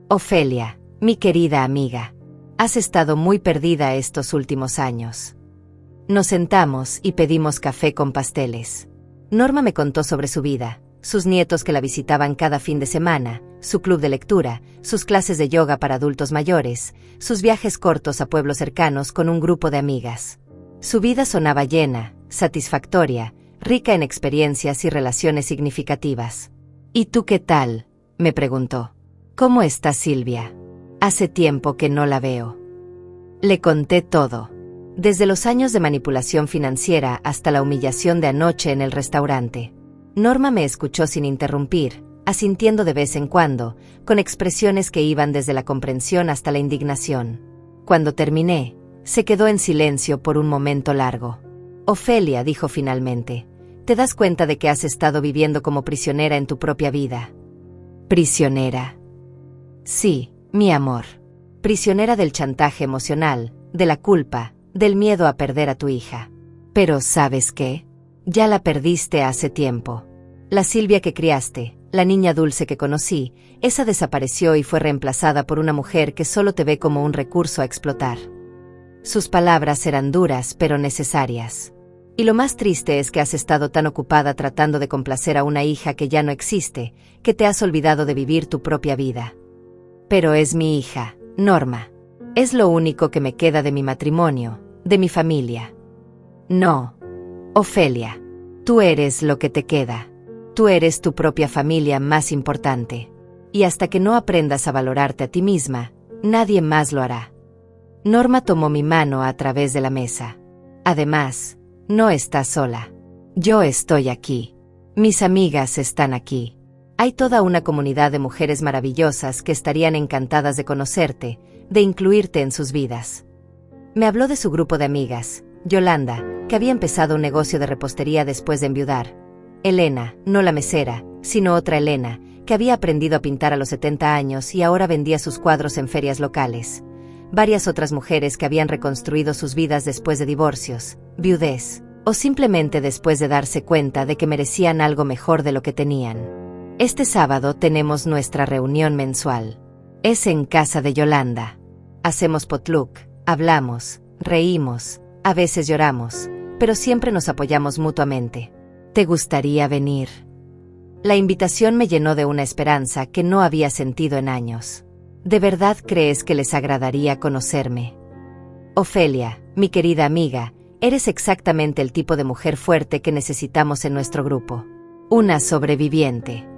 Ofelia, mi querida amiga, has estado muy perdida estos últimos años. Nos sentamos y pedimos café con pasteles. Norma me contó sobre su vida, sus nietos que la visitaban cada fin de semana, su club de lectura, sus clases de yoga para adultos mayores, sus viajes cortos a pueblos cercanos con un grupo de amigas. Su vida sonaba llena, satisfactoria, rica en experiencias y relaciones significativas. ¿Y tú qué tal?, me preguntó. ¿Cómo está Silvia? Hace tiempo que no la veo. Le conté todo. Desde los años de manipulación financiera hasta la humillación de anoche en el restaurante. Norma me escuchó sin interrumpir, asintiendo de vez en cuando, con expresiones que iban desde la comprensión hasta la indignación. Cuando terminé, se quedó en silencio por un momento largo. Ofelia, dijo finalmente, ¿te das cuenta de que has estado viviendo como prisionera en tu propia vida? ¿Prisionera? Sí, mi amor. Prisionera del chantaje emocional, de la culpa, del miedo a perder a tu hija. Pero ¿sabes qué? Ya la perdiste hace tiempo. La Silvia que criaste, la niña dulce que conocí, esa desapareció y fue reemplazada por una mujer que solo te ve como un recurso a explotar. Sus palabras eran duras pero necesarias. Y lo más triste es que has estado tan ocupada tratando de complacer a una hija que ya no existe, que te has olvidado de vivir tu propia vida. Pero es mi hija, Norma. Es lo único que me queda de mi matrimonio, de mi familia. No, Ofelia, tú eres lo que te queda. Tú eres tu propia familia más importante. Y hasta que no aprendas a valorarte a ti misma, nadie más lo hará. Norma tomó mi mano a través de la mesa. Además, no estás sola. Yo estoy aquí. Mis amigas están aquí. Hay toda una comunidad de mujeres maravillosas que estarían encantadas de conocerte, de incluirte en sus vidas. Me habló de su grupo de amigas, Yolanda, que había empezado un negocio de repostería después de enviudar. Elena, no la mesera, sino otra Elena, que había aprendido a pintar a los 70 años y ahora vendía sus cuadros en ferias locales. Varias otras mujeres que habían reconstruido sus vidas después de divorcios, viudez, o simplemente después de darse cuenta de que merecían algo mejor de lo que tenían. Este sábado tenemos nuestra reunión mensual. Es en casa de Yolanda. Hacemos potluck, hablamos, reímos, a veces lloramos, pero siempre nos apoyamos mutuamente. ¿Te gustaría venir? La invitación me llenó de una esperanza que no había sentido en años. ¿De verdad crees que les agradaría conocerme? Ofelia, mi querida amiga, eres exactamente el tipo de mujer fuerte que necesitamos en nuestro grupo. Una sobreviviente.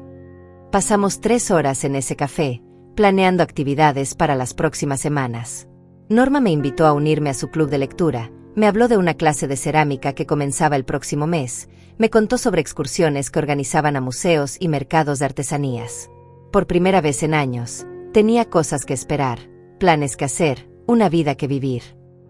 Pasamos 3 horas en ese café, planeando actividades para las próximas semanas. Norma me invitó a unirme a su club de lectura, me habló de una clase de cerámica que comenzaba el próximo mes, me contó sobre excursiones que organizaban a museos y mercados de artesanías. Por primera vez en años, tenía cosas que esperar, planes que hacer, una vida que vivir.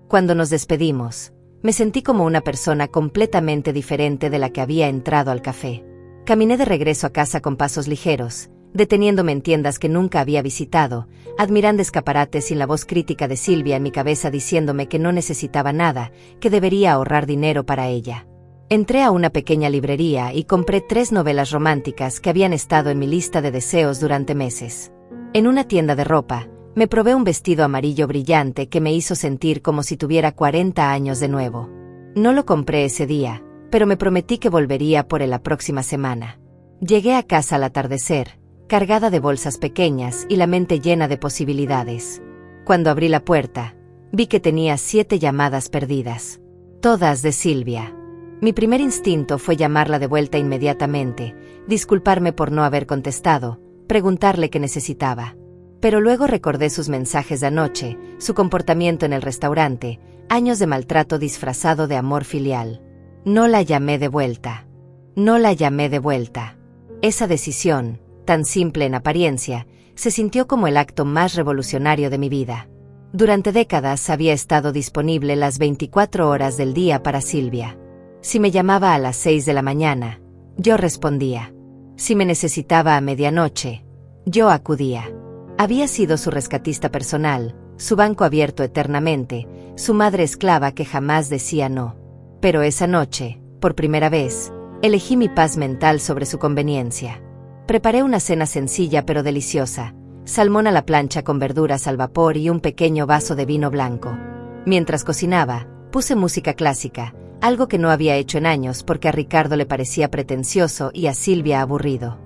Cuando nos despedimos, me sentí como una persona completamente diferente de la que había entrado al café. Caminé de regreso a casa con pasos ligeros, deteniéndome en tiendas que nunca había visitado, admirando escaparates sin la voz crítica de Silvia en mi cabeza diciéndome que no necesitaba nada, que debería ahorrar dinero para ella. Entré a una pequeña librería y compré 3 novelas románticas que habían estado en mi lista de deseos durante meses. En una tienda de ropa, me probé un vestido amarillo brillante que me hizo sentir como si tuviera 40 años de nuevo. No lo compré ese día, pero me prometí que volvería por él la próxima semana. Llegué a casa al atardecer, cargada de bolsas pequeñas y la mente llena de posibilidades. Cuando abrí la puerta, vi que tenía 7 llamadas perdidas. Todas de Silvia. Mi primer instinto fue llamarla de vuelta inmediatamente, disculparme por no haber contestado, preguntarle qué necesitaba. Pero luego recordé sus mensajes de anoche, su comportamiento en el restaurante, años de maltrato disfrazado de amor filial. No la llamé de vuelta. No la llamé de vuelta. Esa decisión, tan simple en apariencia, se sintió como el acto más revolucionario de mi vida. Durante décadas había estado disponible las 24 horas del día para Silvia. Si me llamaba a las 6 de la mañana, yo respondía. Si me necesitaba a medianoche, yo acudía. Había sido su rescatista personal, su banco abierto eternamente, su madre esclava que jamás decía no. Pero esa noche, por primera vez, elegí mi paz mental sobre su conveniencia. Preparé una cena sencilla pero deliciosa, salmón a la plancha con verduras al vapor y un pequeño vaso de vino blanco. Mientras cocinaba, puse música clásica, algo que no había hecho en años porque a Ricardo le parecía pretencioso y a Silvia aburrido.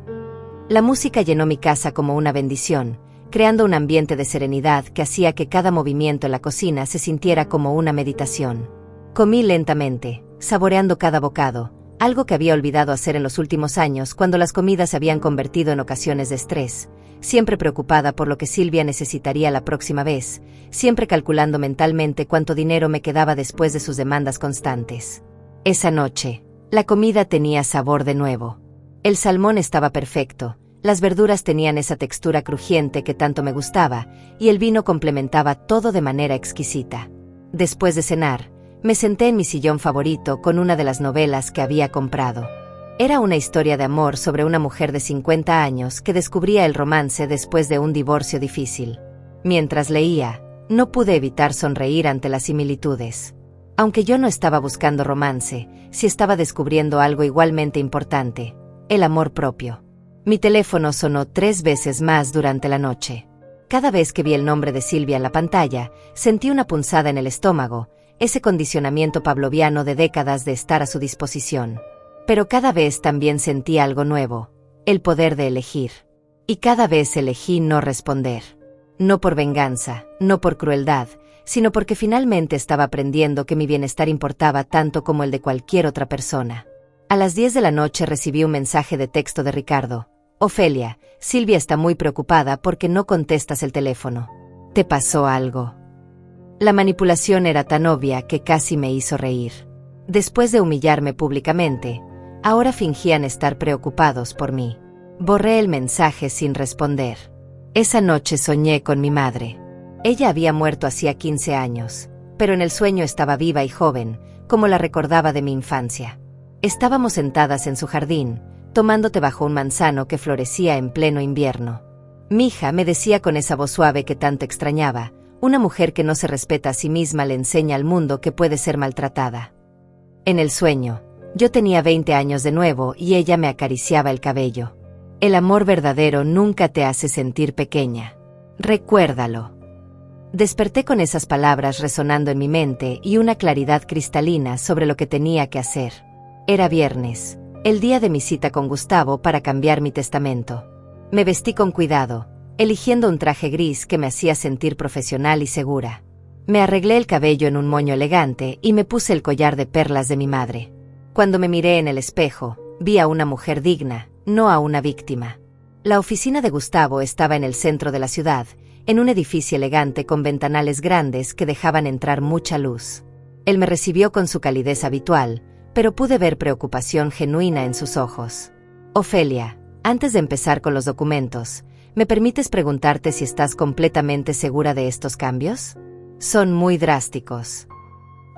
La música llenó mi casa como una bendición, creando un ambiente de serenidad que hacía que cada movimiento en la cocina se sintiera como una meditación. Comí lentamente, saboreando cada bocado, algo que había olvidado hacer en los últimos años cuando las comidas se habían convertido en ocasiones de estrés, siempre preocupada por lo que Silvia necesitaría la próxima vez, siempre calculando mentalmente cuánto dinero me quedaba después de sus demandas constantes. Esa noche, la comida tenía sabor de nuevo. El salmón estaba perfecto, las verduras tenían esa textura crujiente que tanto me gustaba, y el vino complementaba todo de manera exquisita. Después de cenar, me senté en mi sillón favorito con una de las novelas que había comprado. Era una historia de amor sobre una mujer de 50 años que descubría el romance después de un divorcio difícil. Mientras leía, no pude evitar sonreír ante las similitudes. Aunque yo no estaba buscando romance, sí estaba descubriendo algo igualmente importante: el amor propio. Mi teléfono sonó 3 veces más durante la noche. Cada vez que vi el nombre de Silvia en la pantalla, sentí una punzada en el estómago, ese condicionamiento pavloviano de décadas de estar a su disposición. Pero cada vez también sentí algo nuevo, el poder de elegir. Y cada vez elegí no responder. No por venganza, no por crueldad, sino porque finalmente estaba aprendiendo que mi bienestar importaba tanto como el de cualquier otra persona. A las 10 de la noche recibí un mensaje de texto de Ricardo. Ofelia, Silvia está muy preocupada porque no contestas el teléfono. ¿Te pasó algo? La manipulación era tan obvia que casi me hizo reír. Después de humillarme públicamente, ahora fingían estar preocupados por mí. Borré el mensaje sin responder. Esa noche soñé con mi madre. Ella había muerto hacía 15 años, pero en el sueño estaba viva y joven, como la recordaba de mi infancia. Estábamos sentadas en su jardín, tomando té bajo un manzano que florecía en pleno invierno. Mija, me decía con esa voz suave que tanto extrañaba, una mujer que no se respeta a sí misma le enseña al mundo que puede ser maltratada. En el sueño, yo tenía 20 años de nuevo y ella me acariciaba el cabello. El amor verdadero nunca te hace sentir pequeña. Recuérdalo. Desperté con esas palabras resonando en mi mente y una claridad cristalina sobre lo que tenía que hacer. Era viernes, el día de mi cita con Gustavo para cambiar mi testamento. Me vestí con cuidado, eligiendo un traje gris que me hacía sentir profesional y segura. Me arreglé el cabello en un moño elegante y me puse el collar de perlas de mi madre. Cuando me miré en el espejo, vi a una mujer digna, no a una víctima. La oficina de Gustavo estaba en el centro de la ciudad, en un edificio elegante con ventanales grandes que dejaban entrar mucha luz. Él me recibió con su calidez habitual, pero pude ver preocupación genuina en sus ojos. Ofelia, antes de empezar con los documentos, ¿me permites preguntarte si estás completamente segura de estos cambios? Son muy drásticos.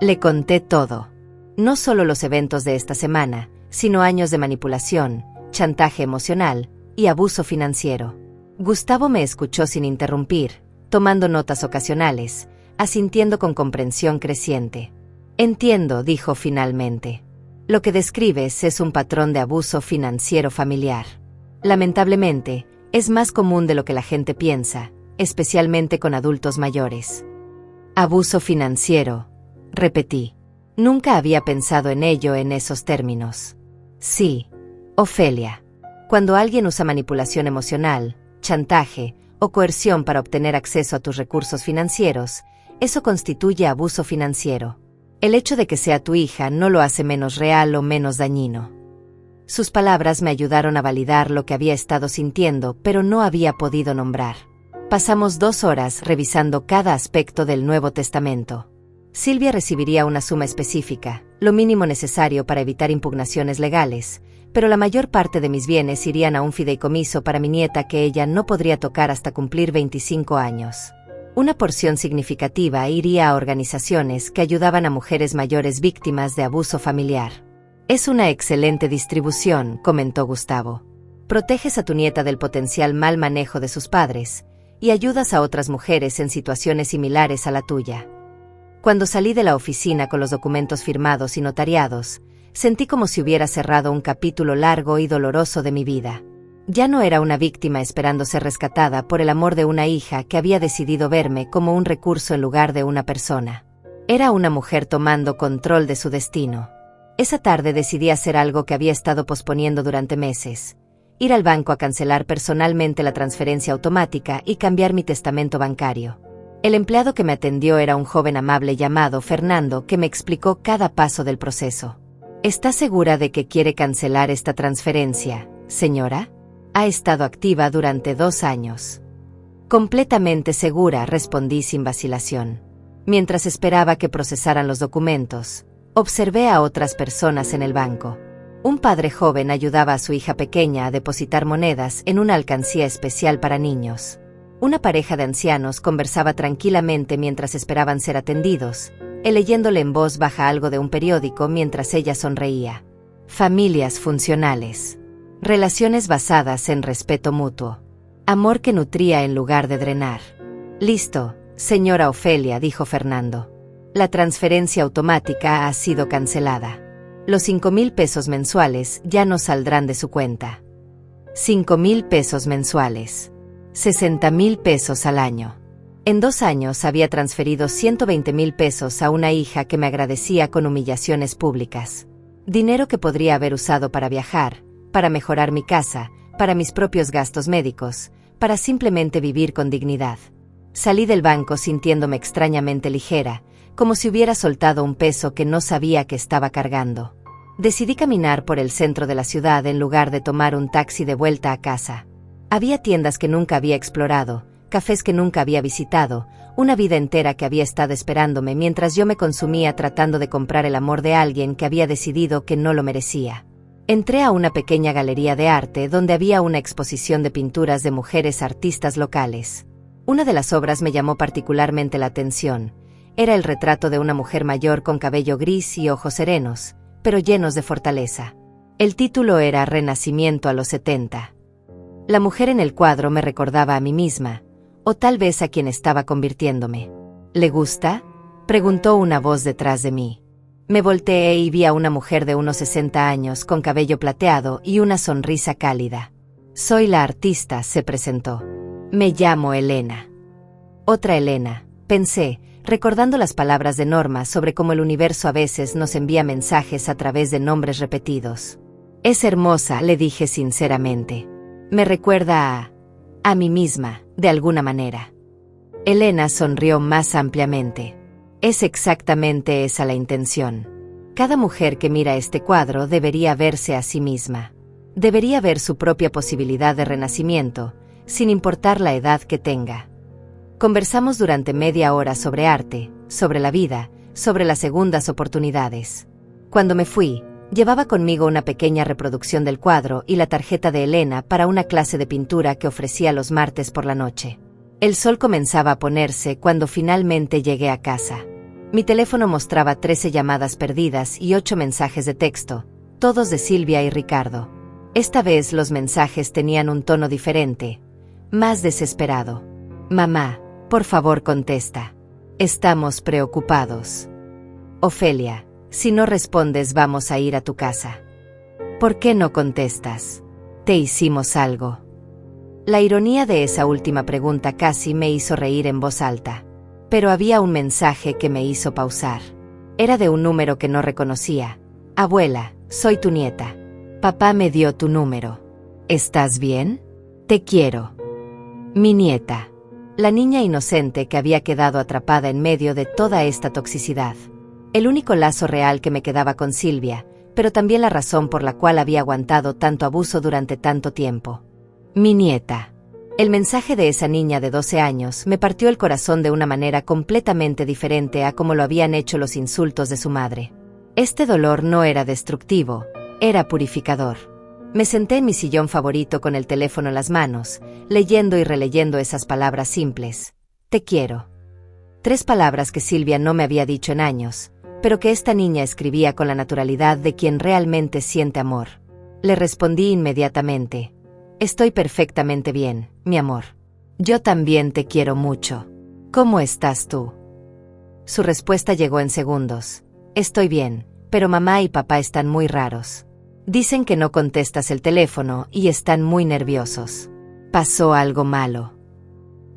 Le conté todo. No solo los eventos de esta semana, sino años de manipulación, chantaje emocional y abuso financiero. Gustavo me escuchó sin interrumpir, tomando notas ocasionales, asintiendo con comprensión creciente. Entiendo, dijo finalmente. Lo que describes es un patrón de abuso financiero familiar. Lamentablemente, es más común de lo que la gente piensa, especialmente con adultos mayores. Abuso financiero, repetí. Nunca había pensado en ello en esos términos. Sí, Ofelia. Cuando alguien usa manipulación emocional, chantaje o coerción para obtener acceso a tus recursos financieros, eso constituye abuso financiero. El hecho de que sea tu hija no lo hace menos real o menos dañino. Sus palabras me ayudaron a validar lo que había estado sintiendo, pero no había podido nombrar. Pasamos 2 horas revisando cada aspecto del Nuevo Testamento. Silvia recibiría una suma específica, lo mínimo necesario para evitar impugnaciones legales, pero la mayor parte de mis bienes irían a un fideicomiso para mi nieta que ella no podría tocar hasta cumplir 25 años. Una porción significativa iría a organizaciones que ayudaban a mujeres mayores víctimas de abuso familiar. Es una excelente distribución, comentó Gustavo. Proteges a tu nieta del potencial mal manejo de sus padres y ayudas a otras mujeres en situaciones similares a la tuya. Cuando salí de la oficina con los documentos firmados y notariados, sentí como si hubiera cerrado un capítulo largo y doloroso de mi vida. Ya no era una víctima esperando ser rescatada por el amor de una hija que había decidido verme como un recurso en lugar de una persona. Era una mujer tomando control de su destino. Esa tarde decidí hacer algo que había estado posponiendo durante meses: ir al banco a cancelar personalmente la transferencia automática y cambiar mi testamento bancario. El empleado que me atendió era un joven amable llamado Fernando que me explicó cada paso del proceso. ¿Está segura de que quiere cancelar esta transferencia, señora? Ha estado activa durante 2 años. Completamente segura, respondí sin vacilación. Mientras esperaba que procesaran los documentos, observé a otras personas en el banco. Un padre joven ayudaba a su hija pequeña a depositar monedas en una alcancía especial para niños. Una pareja de ancianos conversaba tranquilamente mientras esperaban ser atendidos, él leyéndole en voz baja algo de un periódico mientras ella sonreía. Familias funcionales. Relaciones basadas en respeto mutuo. Amor que nutría en lugar de drenar. Listo, señora Ofelia, dijo Fernando. La transferencia automática ha sido cancelada. Los 5,000 pesos mensuales ya no saldrán de su cuenta. 5,000 pesos mensuales. 60,000 pesos al año. En 2 años había transferido 120,000 pesos a una hija que me agradecía con humillaciones públicas. Dinero que podría haber usado para viajar, para mejorar mi casa, para mis propios gastos médicos, para simplemente vivir con dignidad. Salí del banco sintiéndome extrañamente ligera, como si hubiera soltado un peso que no sabía que estaba cargando. Decidí caminar por el centro de la ciudad en lugar de tomar un taxi de vuelta a casa. Había tiendas que nunca había explorado, cafés que nunca había visitado, una vida entera que había estado esperándome mientras yo me consumía tratando de comprar el amor de alguien que había decidido que no lo merecía. Entré a una pequeña galería de arte donde había una exposición de pinturas de mujeres artistas locales. Una de las obras me llamó particularmente la atención. Era el retrato de una mujer mayor con cabello gris y ojos serenos, pero llenos de fortaleza. El título era Renacimiento a los 70. La mujer en el cuadro me recordaba a mí misma, o tal vez a quien estaba convirtiéndome. ¿Le gusta?, preguntó una voz detrás de mí. Me volteé y vi a una mujer de unos 60 años con cabello plateado y una sonrisa cálida. Soy la artista, se presentó. Me llamo Elena. Otra Elena, pensé, recordando las palabras de Norma sobre cómo el universo a veces nos envía mensajes a través de nombres repetidos. Es hermosa, le dije sinceramente. Me recuerda a mí misma, de alguna manera. Elena sonrió más ampliamente. Es exactamente esa la intención. Cada mujer que mira este cuadro debería verse a sí misma. Debería ver su propia posibilidad de renacimiento, sin importar la edad que tenga. Conversamos durante media hora sobre arte, sobre la vida, sobre las segundas oportunidades. Cuando me fui, llevaba conmigo una pequeña reproducción del cuadro y la tarjeta de Elena para una clase de pintura que ofrecía los martes por la noche. El sol comenzaba a ponerse cuando finalmente llegué a casa. Mi teléfono mostraba 13 llamadas perdidas y 8 mensajes de texto, todos de Silvia y Ricardo. Esta vez los mensajes tenían un tono diferente, más desesperado. Mamá, por favor contesta. Estamos preocupados. Ofelia, si no respondes vamos a ir a tu casa. ¿Por qué no contestas? ¿Te hicimos algo? La ironía de esa última pregunta casi me hizo reír en voz alta. Pero había un mensaje que me hizo pausar. Era de un número que no reconocía. Abuela, soy tu nieta. Papá me dio tu número. ¿Estás bien? Te quiero. Mi nieta. La niña inocente que había quedado atrapada en medio de toda esta toxicidad. El único lazo real que me quedaba con Silvia, pero también la razón por la cual había aguantado tanto abuso durante tanto tiempo. Mi nieta. El mensaje de esa niña de 12 años me partió el corazón de una manera completamente diferente a como lo habían hecho los insultos de su madre. Este dolor no era destructivo, era purificador. Me senté en mi sillón favorito con el teléfono en las manos, leyendo y releyendo esas palabras simples. Te quiero. 3 palabras que Silvia no me había dicho en años, pero que esta niña escribía con la naturalidad de quien realmente siente amor. Le respondí inmediatamente. Estoy perfectamente bien, mi amor. Yo también te quiero mucho. ¿Cómo estás tú? Su respuesta llegó en segundos. Estoy bien, pero mamá y papá están muy raros. Dicen que no contestas el teléfono y están muy nerviosos. ¿Pasó algo malo?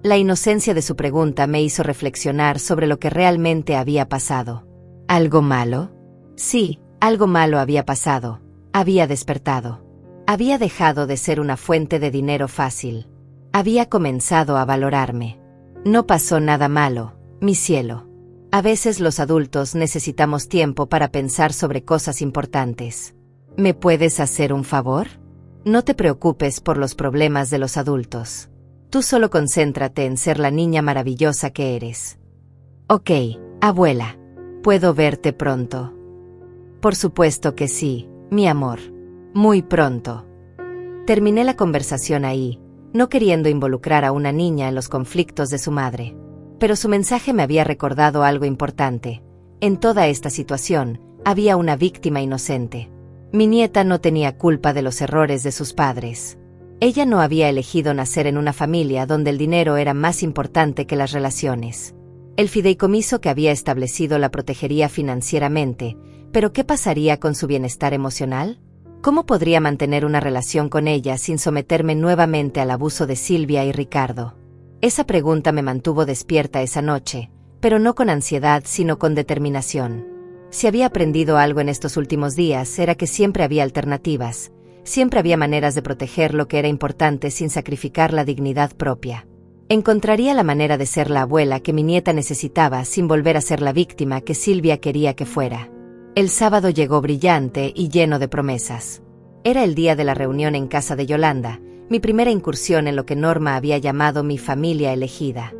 La inocencia de su pregunta me hizo reflexionar sobre lo que realmente había pasado. ¿Algo malo? Sí, algo malo había pasado. Había despertado. Había dejado de ser una fuente de dinero fácil. Había comenzado a valorarme. No pasó nada malo, mi cielo. A veces los adultos necesitamos tiempo para pensar sobre cosas importantes. ¿Me puedes hacer un favor? No te preocupes por los problemas de los adultos. Tú solo concéntrate en ser la niña maravillosa que eres. Ok, abuela. ¿Puedo verte pronto? Por supuesto que sí, mi amor. Muy pronto. Terminé la conversación ahí, no queriendo involucrar a una niña en los conflictos de su madre. Pero su mensaje me había recordado algo importante. En toda esta situación, había una víctima inocente. Mi nieta no tenía culpa de los errores de sus padres. Ella no había elegido nacer en una familia donde el dinero era más importante que las relaciones. El fideicomiso que había establecido la protegería financieramente, pero ¿qué pasaría con su bienestar emocional? ¿Cómo podría mantener una relación con ella sin someterme nuevamente al abuso de Silvia y Ricardo? Esa pregunta me mantuvo despierta esa noche, pero no con ansiedad sino con determinación. Si había aprendido algo en estos últimos días era que siempre había alternativas, siempre había maneras de proteger lo que era importante sin sacrificar la dignidad propia. Encontraría la manera de ser la abuela que mi nieta necesitaba sin volver a ser la víctima que Silvia quería que fuera. El sábado llegó brillante y lleno de promesas. Era el día de la reunión en casa de Yolanda, mi primera incursión en lo que Norma había llamado mi familia elegida.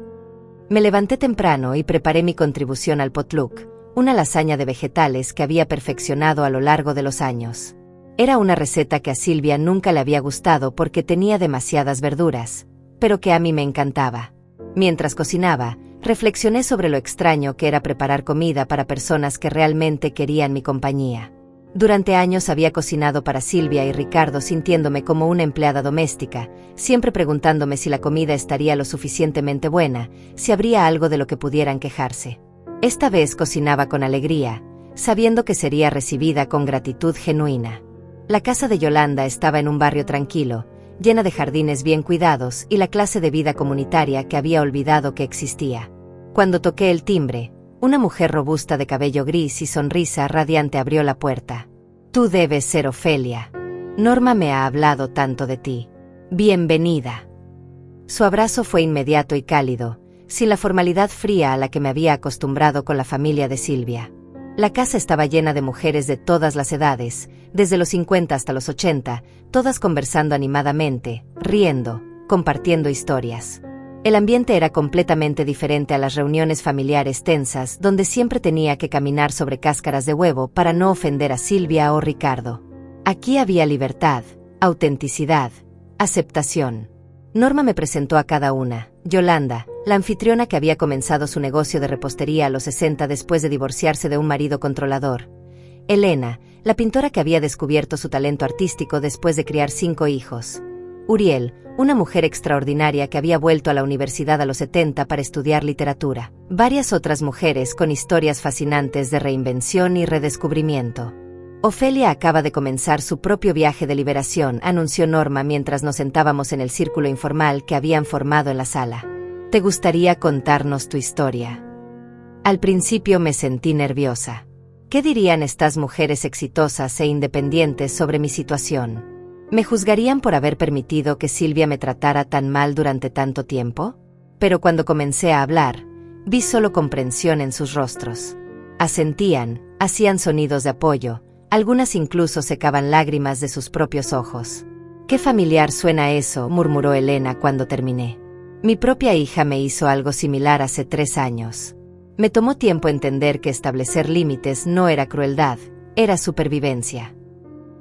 Me levanté temprano y preparé mi contribución al potluck, una lasaña de vegetales que había perfeccionado a lo largo de los años. Era una receta que a Silvia nunca le había gustado porque tenía demasiadas verduras, pero que a mí me encantaba. Mientras cocinaba, reflexioné sobre lo extraño que era preparar comida para personas que realmente querían mi compañía. Durante años había cocinado para Silvia y Ricardo sintiéndome como una empleada doméstica, siempre preguntándome si la comida estaría lo suficientemente buena, si habría algo de lo que pudieran quejarse. Esta vez cocinaba con alegría, sabiendo que sería recibida con gratitud genuina. La casa de Yolanda estaba en un barrio tranquilo, llena de jardines bien cuidados y la clase de vida comunitaria que había olvidado que existía. Cuando toqué el timbre, una mujer robusta de cabello gris y sonrisa radiante abrió la puerta. Tú debes ser Ofelia. Norma me ha hablado tanto de ti. Bienvenida. Su abrazo fue inmediato y cálido, sin la formalidad fría a la que me había acostumbrado con la familia de Silvia. La casa estaba llena de mujeres de todas las edades, desde los 50 hasta los 80, todas conversando animadamente, riendo, compartiendo historias. El ambiente era completamente diferente a las reuniones familiares tensas, donde siempre tenía que caminar sobre cáscaras de huevo para no ofender a Silvia o Ricardo. Aquí había libertad, autenticidad, aceptación. Norma me presentó a cada una. Yolanda, la anfitriona que había comenzado su negocio de repostería a los 60 después de divorciarse de un marido controlador. Elena, la pintora que había descubierto su talento artístico después de criar 5 hijos. Uriel, una mujer extraordinaria que había vuelto a la universidad a los 70 para estudiar literatura. Varias otras mujeres con historias fascinantes de reinvención y redescubrimiento. Ofelia acaba de comenzar su propio viaje de liberación, anunció Norma mientras nos sentábamos en el círculo informal que habían formado en la sala. ¿Te gustaría contarnos tu historia? Al principio me sentí nerviosa. ¿Qué dirían estas mujeres exitosas e independientes sobre mi situación? ¿Me juzgarían por haber permitido que Silvia me tratara tan mal durante tanto tiempo? Pero cuando comencé a hablar, vi solo comprensión en sus rostros. Asentían, hacían sonidos de apoyo, algunas incluso secaban lágrimas de sus propios ojos. «Qué familiar suena eso», murmuró Elena cuando terminé. «Mi propia hija me hizo algo similar hace 3 años. Me tomó tiempo entender que establecer límites no era crueldad, era supervivencia».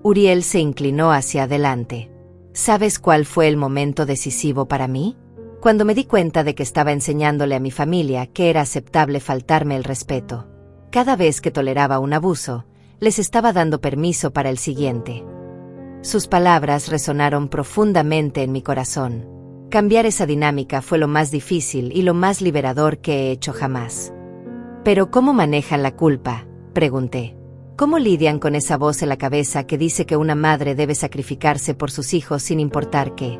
Uriel se inclinó hacia adelante. ¿Sabes cuál fue el momento decisivo para mí? Cuando me di cuenta de que estaba enseñándole a mi familia que era aceptable faltarme el respeto. Cada vez que toleraba un abuso, les estaba dando permiso para el siguiente. Sus palabras resonaron profundamente en mi corazón. Cambiar esa dinámica fue lo más difícil y lo más liberador que he hecho jamás. ¿Pero cómo manejan la culpa?, pregunté. ¿Cómo lidian con esa voz en la cabeza que dice que una madre debe sacrificarse por sus hijos sin importar qué?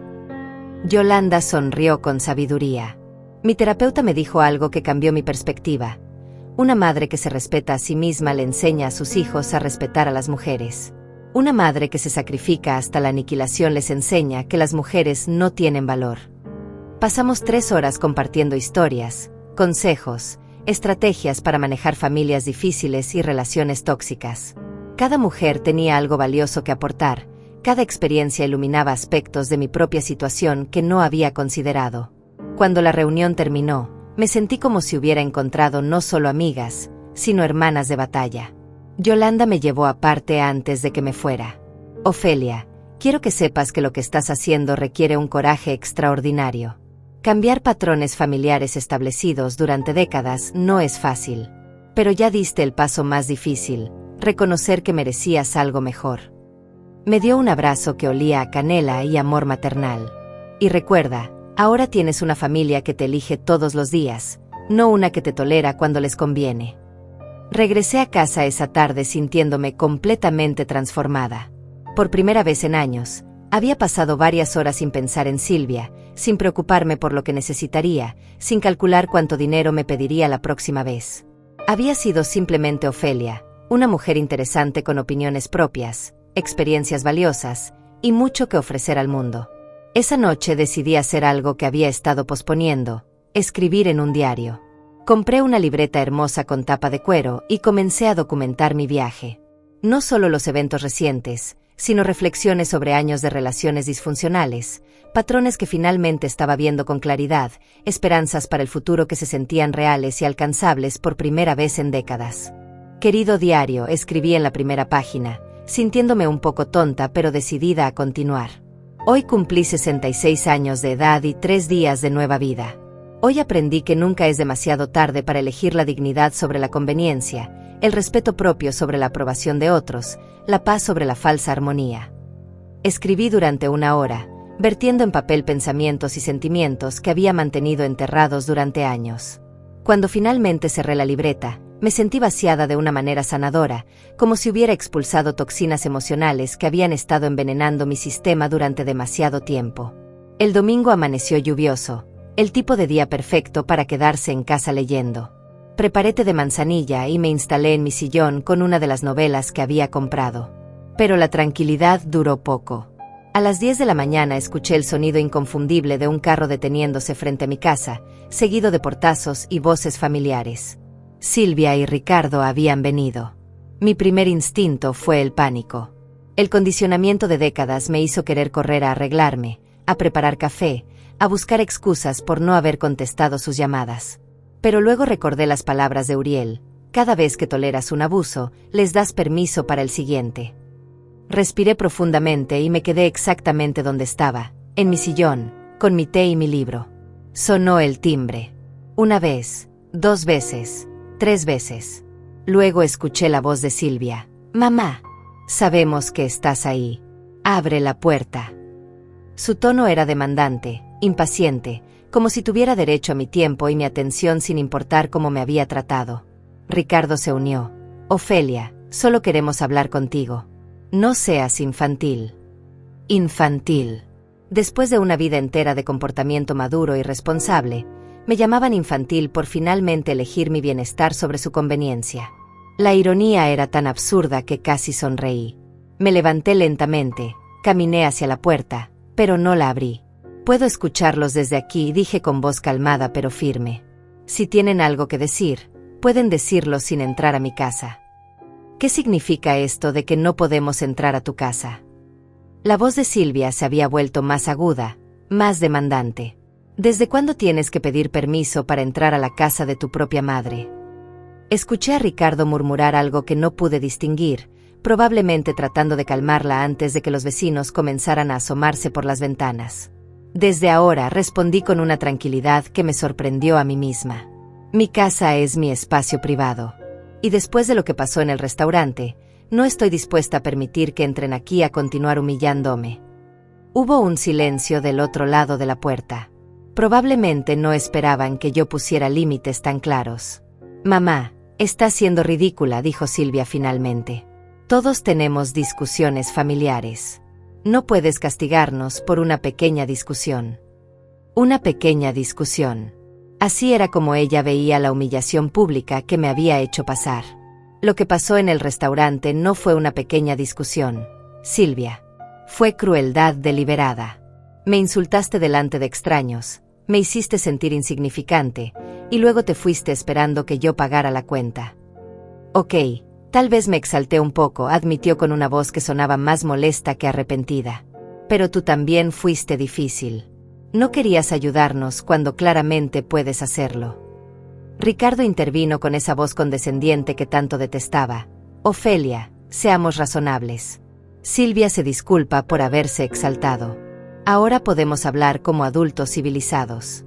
Yolanda sonrió con sabiduría. Mi terapeuta me dijo algo que cambió mi perspectiva. Una madre que se respeta a sí misma le enseña a sus hijos a respetar a las mujeres. Una madre que se sacrifica hasta la aniquilación les enseña que las mujeres no tienen valor. Pasamos 3 horas compartiendo historias, consejos, estrategias para manejar familias difíciles y relaciones tóxicas. Cada mujer tenía algo valioso que aportar, cada experiencia iluminaba aspectos de mi propia situación que no había considerado. Cuando la reunión terminó, me sentí como si hubiera encontrado no solo amigas, sino hermanas de batalla. Yolanda me llevó aparte antes de que me fuera. Ofelia, quiero que sepas que lo que estás haciendo requiere un coraje extraordinario. Cambiar patrones familiares establecidos durante décadas no es fácil. Pero ya diste el paso más difícil, reconocer que merecías algo mejor. Me dio un abrazo que olía a canela y amor maternal. Y recuerda, ahora tienes una familia que te elige todos los días, no una que te tolera cuando les conviene. Regresé a casa esa tarde sintiéndome completamente transformada. Por primera vez en años, había pasado varias horas sin pensar en Silvia, sin preocuparme por lo que necesitaría, sin calcular cuánto dinero me pediría la próxima vez. Había sido simplemente Ofelia, una mujer interesante con opiniones propias, experiencias valiosas y mucho que ofrecer al mundo. Esa noche decidí hacer algo que había estado posponiendo, escribir en un diario. Compré una libreta hermosa con tapa de cuero y comencé a documentar mi viaje. No solo los eventos recientes, sino reflexiones sobre años de relaciones disfuncionales, patrones que finalmente estaba viendo con claridad, esperanzas para el futuro que se sentían reales y alcanzables por primera vez en décadas. Querido diario, escribí en la primera página, sintiéndome un poco tonta pero decidida a continuar. Hoy cumplí 66 años de edad y 3 días de nueva vida. Hoy aprendí que nunca es demasiado tarde para elegir la dignidad sobre la conveniencia, el respeto propio sobre la aprobación de otros, la paz sobre la falsa armonía. Escribí durante 1 hora, vertiendo en papel pensamientos y sentimientos que había mantenido enterrados durante años. Cuando finalmente cerré la libreta, me sentí vaciada de una manera sanadora, como si hubiera expulsado toxinas emocionales que habían estado envenenando mi sistema durante demasiado tiempo. El domingo amaneció lluvioso, el tipo de día perfecto para quedarse en casa leyendo. Preparé té de manzanilla y me instalé en mi sillón con una de las novelas que había comprado. Pero la tranquilidad duró poco. A las 10 de la mañana escuché el sonido inconfundible de un carro deteniéndose frente a mi casa, seguido de portazos y voces familiares. Silvia y Ricardo habían venido. Mi primer instinto fue el pánico. El condicionamiento de décadas me hizo querer correr a arreglarme, a preparar café, a buscar excusas por no haber contestado sus llamadas. Pero luego recordé las palabras de Uriel: cada vez que toleras un abuso, les das permiso para el siguiente. Respiré profundamente y me quedé exactamente donde estaba, en mi sillón, con mi té y mi libro. Sonó el timbre. 1 vez, 2 veces, 3 veces. Luego escuché la voz de Silvia: «Mamá, sabemos que estás ahí. Abre la puerta». Su tono era demandante, impaciente, como si tuviera derecho a mi tiempo y mi atención sin importar cómo me había tratado. Ricardo se unió. «Ofelia, solo queremos hablar contigo. No seas infantil». Infantil. Después de una vida entera de comportamiento maduro y responsable, me llamaban infantil por finalmente elegir mi bienestar sobre su conveniencia. La ironía era tan absurda que casi sonreí. Me levanté lentamente, caminé hacia la puerta, pero no la abrí. «Puedo escucharlos desde aquí», dije con voz calmada pero firme. «Si tienen algo que decir, pueden decirlo sin entrar a mi casa». «¿Qué significa esto de que no podemos entrar a tu casa?». La voz de Silvia se había vuelto más aguda, más demandante. «¿Desde cuándo tienes que pedir permiso para entrar a la casa de tu propia madre?». Escuché a Ricardo murmurar algo que no pude distinguir, probablemente tratando de calmarla antes de que los vecinos comenzaran a asomarse por las ventanas. Desde ahora, respondí con una tranquilidad que me sorprendió a mí misma. Mi casa es mi espacio privado. Y después de lo que pasó en el restaurante, no estoy dispuesta a permitir que entren aquí a continuar humillándome. Hubo un silencio del otro lado de la puerta. Probablemente no esperaban que yo pusiera límites tan claros. Mamá, estás siendo ridícula, dijo Silvia finalmente. Todos tenemos discusiones familiares. No puedes castigarnos por una pequeña discusión. Una pequeña discusión. Así era como ella veía la humillación pública que me había hecho pasar. Lo que pasó en el restaurante no fue una pequeña discusión, Silvia. Fue crueldad deliberada. Me insultaste delante de extraños, me hiciste sentir insignificante, y luego te fuiste esperando que yo pagara la cuenta. Ok, tal vez me exalté un poco, admitió con una voz que sonaba más molesta que arrepentida. Pero tú también fuiste difícil. No querías ayudarnos cuando claramente puedes hacerlo. Ricardo intervino con esa voz condescendiente que tanto detestaba. Ofelia, seamos razonables. Silvia se disculpa por haberse exaltado. Ahora podemos hablar como adultos civilizados.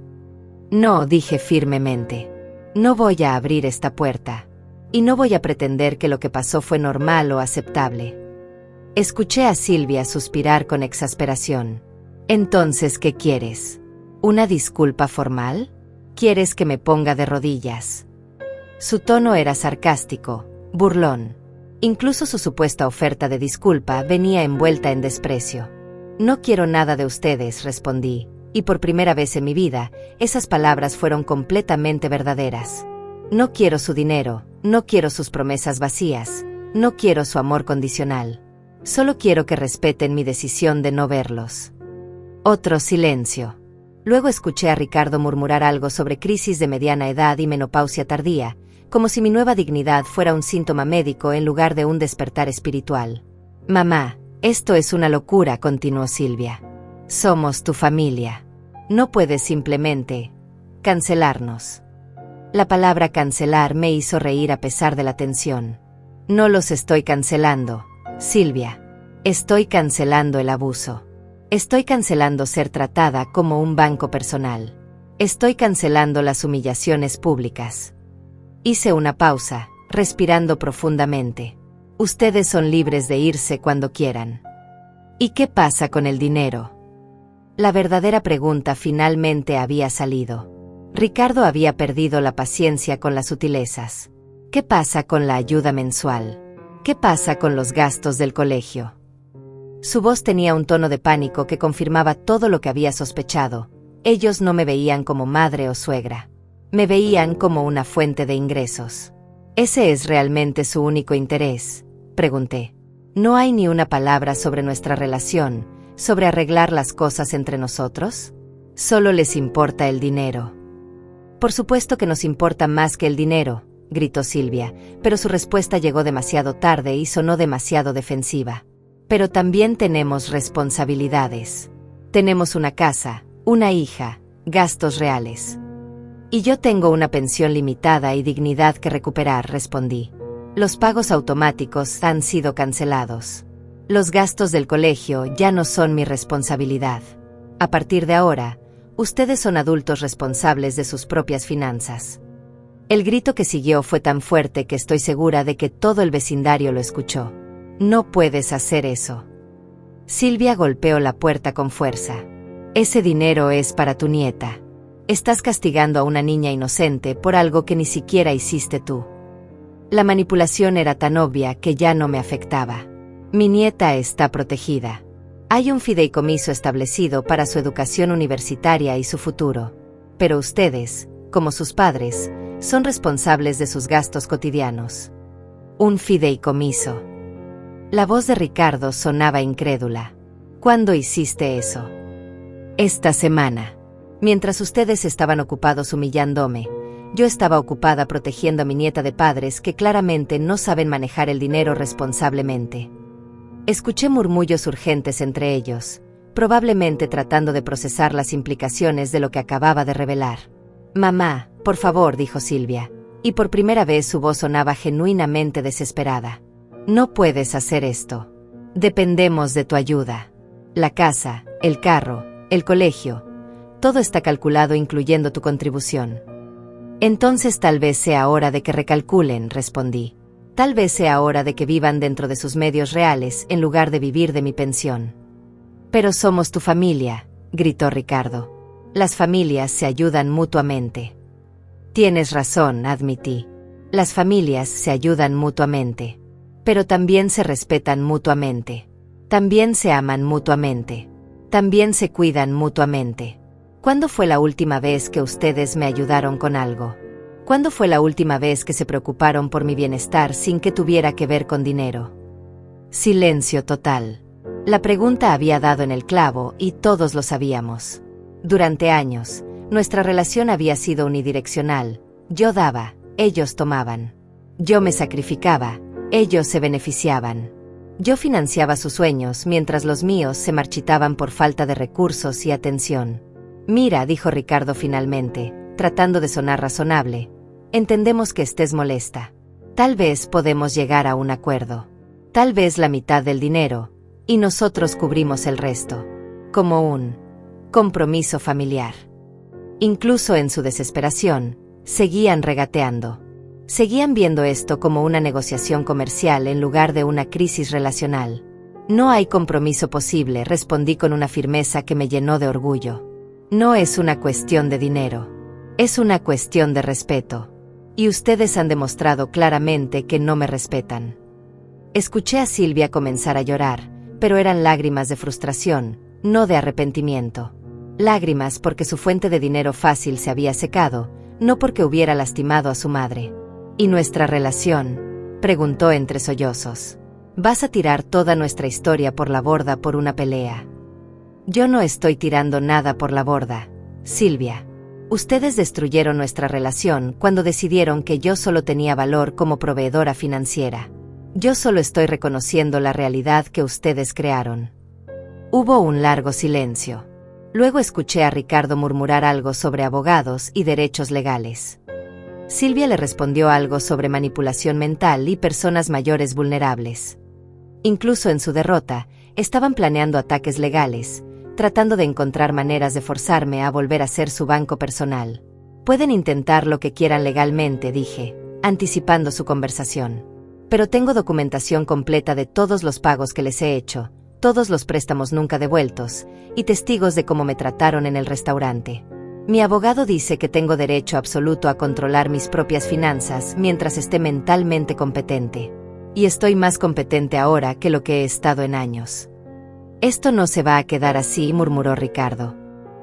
No, dije firmemente. No voy a abrir esta puerta. Y no voy a pretender que lo que pasó fue normal o aceptable. Escuché a Silvia suspirar con exasperación. Entonces, ¿qué quieres? ¿Una disculpa formal? ¿Quieres que me ponga de rodillas? Su tono era sarcástico, burlón. Incluso su supuesta oferta de disculpa venía envuelta en desprecio. No quiero nada de ustedes, respondí, y por primera vez en mi vida, esas palabras fueron completamente verdaderas. No quiero su dinero, no quiero sus promesas vacías, no quiero su amor condicional. Solo quiero que respeten mi decisión de no verlos. Otro silencio. Luego escuché a Ricardo murmurar algo sobre crisis de mediana edad y menopausia tardía, como si mi nueva dignidad fuera un síntoma médico en lugar de un despertar espiritual. Mamá, esto es una locura, continuó Silvia. Somos tu familia. No puedes simplemente cancelarnos. La palabra cancelar me hizo reír a pesar de la tensión. No los estoy cancelando, Silvia. Estoy cancelando el abuso. Estoy cancelando ser tratada como un banco personal. Estoy cancelando las humillaciones públicas. Hice una pausa, respirando profundamente. Ustedes son libres de irse cuando quieran. ¿Y qué pasa con el dinero? La verdadera pregunta finalmente había salido. Ricardo había perdido la paciencia con las sutilezas. ¿Qué pasa con la ayuda mensual? ¿Qué pasa con los gastos del colegio? Su voz tenía un tono de pánico que confirmaba todo lo que había sospechado. Ellos no me veían como madre o suegra. Me veían como una fuente de ingresos. ¿Ese es realmente su único interés?, pregunté. ¿No hay ni una palabra sobre nuestra relación, sobre arreglar las cosas entre nosotros? Solo les importa el dinero. Por supuesto que nos importa más que el dinero, gritó Silvia, pero su respuesta llegó demasiado tarde y sonó demasiado defensiva. Pero también tenemos responsabilidades. Tenemos una casa, una hija, gastos reales. Y yo tengo una pensión limitada y dignidad que recuperar, respondí. Los pagos automáticos han sido cancelados. Los gastos del colegio ya no son mi responsabilidad. A partir de ahora, ustedes son adultos responsables de sus propias finanzas. El grito que siguió fue tan fuerte que estoy segura de que todo el vecindario lo escuchó. No puedes hacer eso. Silvia golpeó la puerta con fuerza. Ese dinero es para tu nieta. Estás castigando a una niña inocente por algo que ni siquiera hiciste tú. La manipulación era tan obvia que ya no me afectaba. Mi nieta está protegida. Hay un fideicomiso establecido para su educación universitaria y su futuro. Pero ustedes, como sus padres, son responsables de sus gastos cotidianos. Un fideicomiso. La voz de Ricardo sonaba incrédula. ¿Cuándo hiciste eso? Esta semana. Mientras ustedes estaban ocupados humillándome, yo estaba ocupada protegiendo a mi nieta de padres que claramente no saben manejar el dinero responsablemente. Escuché murmullos urgentes entre ellos, probablemente tratando de procesar las implicaciones de lo que acababa de revelar. Mamá, por favor, dijo Silvia, y por primera vez su voz sonaba genuinamente desesperada. No puedes hacer esto. Dependemos de tu ayuda. La casa, el carro, el colegio, todo está calculado incluyendo tu contribución. Entonces tal vez sea hora de que recalculen, respondí. Tal vez sea hora de que vivan dentro de sus medios reales en lugar de vivir de mi pensión. Pero somos tu familia, gritó Ricardo. Las familias se ayudan mutuamente. Tienes razón, admití. Las familias se ayudan mutuamente. Pero también se respetan mutuamente. También se aman mutuamente. También se cuidan mutuamente. ¿Cuándo fue la última vez que ustedes me ayudaron con algo? ¿Cuándo fue la última vez que se preocuparon por mi bienestar sin que tuviera que ver con dinero? Silencio total. La pregunta había dado en el clavo y todos lo sabíamos. Durante años, nuestra relación había sido unidireccional. Yo daba, ellos tomaban. Yo me sacrificaba, ellos se beneficiaban. Yo financiaba sus sueños mientras los míos se marchitaban por falta de recursos y atención. Mira, dijo Ricardo finalmente, tratando de sonar razonable. Entendemos que estés molesta. Tal vez podemos llegar a un acuerdo. Tal vez la mitad del dinero, y nosotros cubrimos el resto. Como un compromiso familiar. Incluso en su desesperación, seguían regateando. Seguían viendo esto como una negociación comercial en lugar de una crisis relacional. No hay compromiso posible, respondí con una firmeza que me llenó de orgullo. No es una cuestión de dinero. Es una cuestión de respeto. Y ustedes han demostrado claramente que no me respetan. Escuché a Silvia comenzar a llorar, pero eran lágrimas de frustración, no de arrepentimiento. Lágrimas porque su fuente de dinero fácil se había secado, no porque hubiera lastimado a su madre. ¿Y nuestra relación?, preguntó entre sollozos. ¿Vas a tirar toda nuestra historia por la borda por una pelea? Yo no estoy tirando nada por la borda, Silvia. Ustedes destruyeron nuestra relación cuando decidieron que yo solo tenía valor como proveedora financiera. Yo solo estoy reconociendo la realidad que ustedes crearon. Hubo un largo silencio. Luego escuché a Ricardo murmurar algo sobre abogados y derechos legales. Silvia le respondió algo sobre manipulación mental y personas mayores vulnerables. Incluso en su derrota, estaban planeando ataques legales, tratando de encontrar maneras de forzarme a volver a ser su banco personal. Pueden intentar lo que quieran legalmente, dije, anticipando su conversación. Pero tengo documentación completa de todos los pagos que les he hecho, todos los préstamos nunca devueltos, y testigos de cómo me trataron en el restaurante. Mi abogado dice que tengo derecho absoluto a controlar mis propias finanzas mientras esté mentalmente competente. Y estoy más competente ahora que lo que he estado en años. Esto no se va a quedar así, murmuró Ricardo.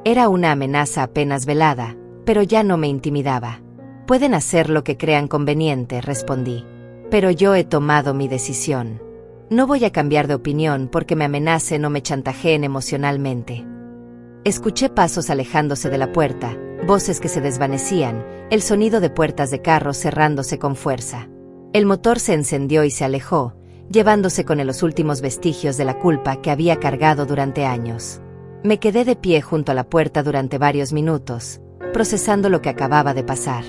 Era una amenaza apenas velada, pero ya no me intimidaba. Pueden hacer lo que crean conveniente, respondí. Pero yo he tomado mi decisión. No voy a cambiar de opinión porque me amenacen o me chantajeen emocionalmente. Escuché pasos alejándose de la puerta, voces que se desvanecían, el sonido de puertas de carros cerrándose con fuerza. El motor se encendió y se alejó, llevándose con él los últimos vestigios de la culpa que había cargado durante años. Me quedé de pie junto a la puerta durante varios minutos, procesando lo que acababa de pasar.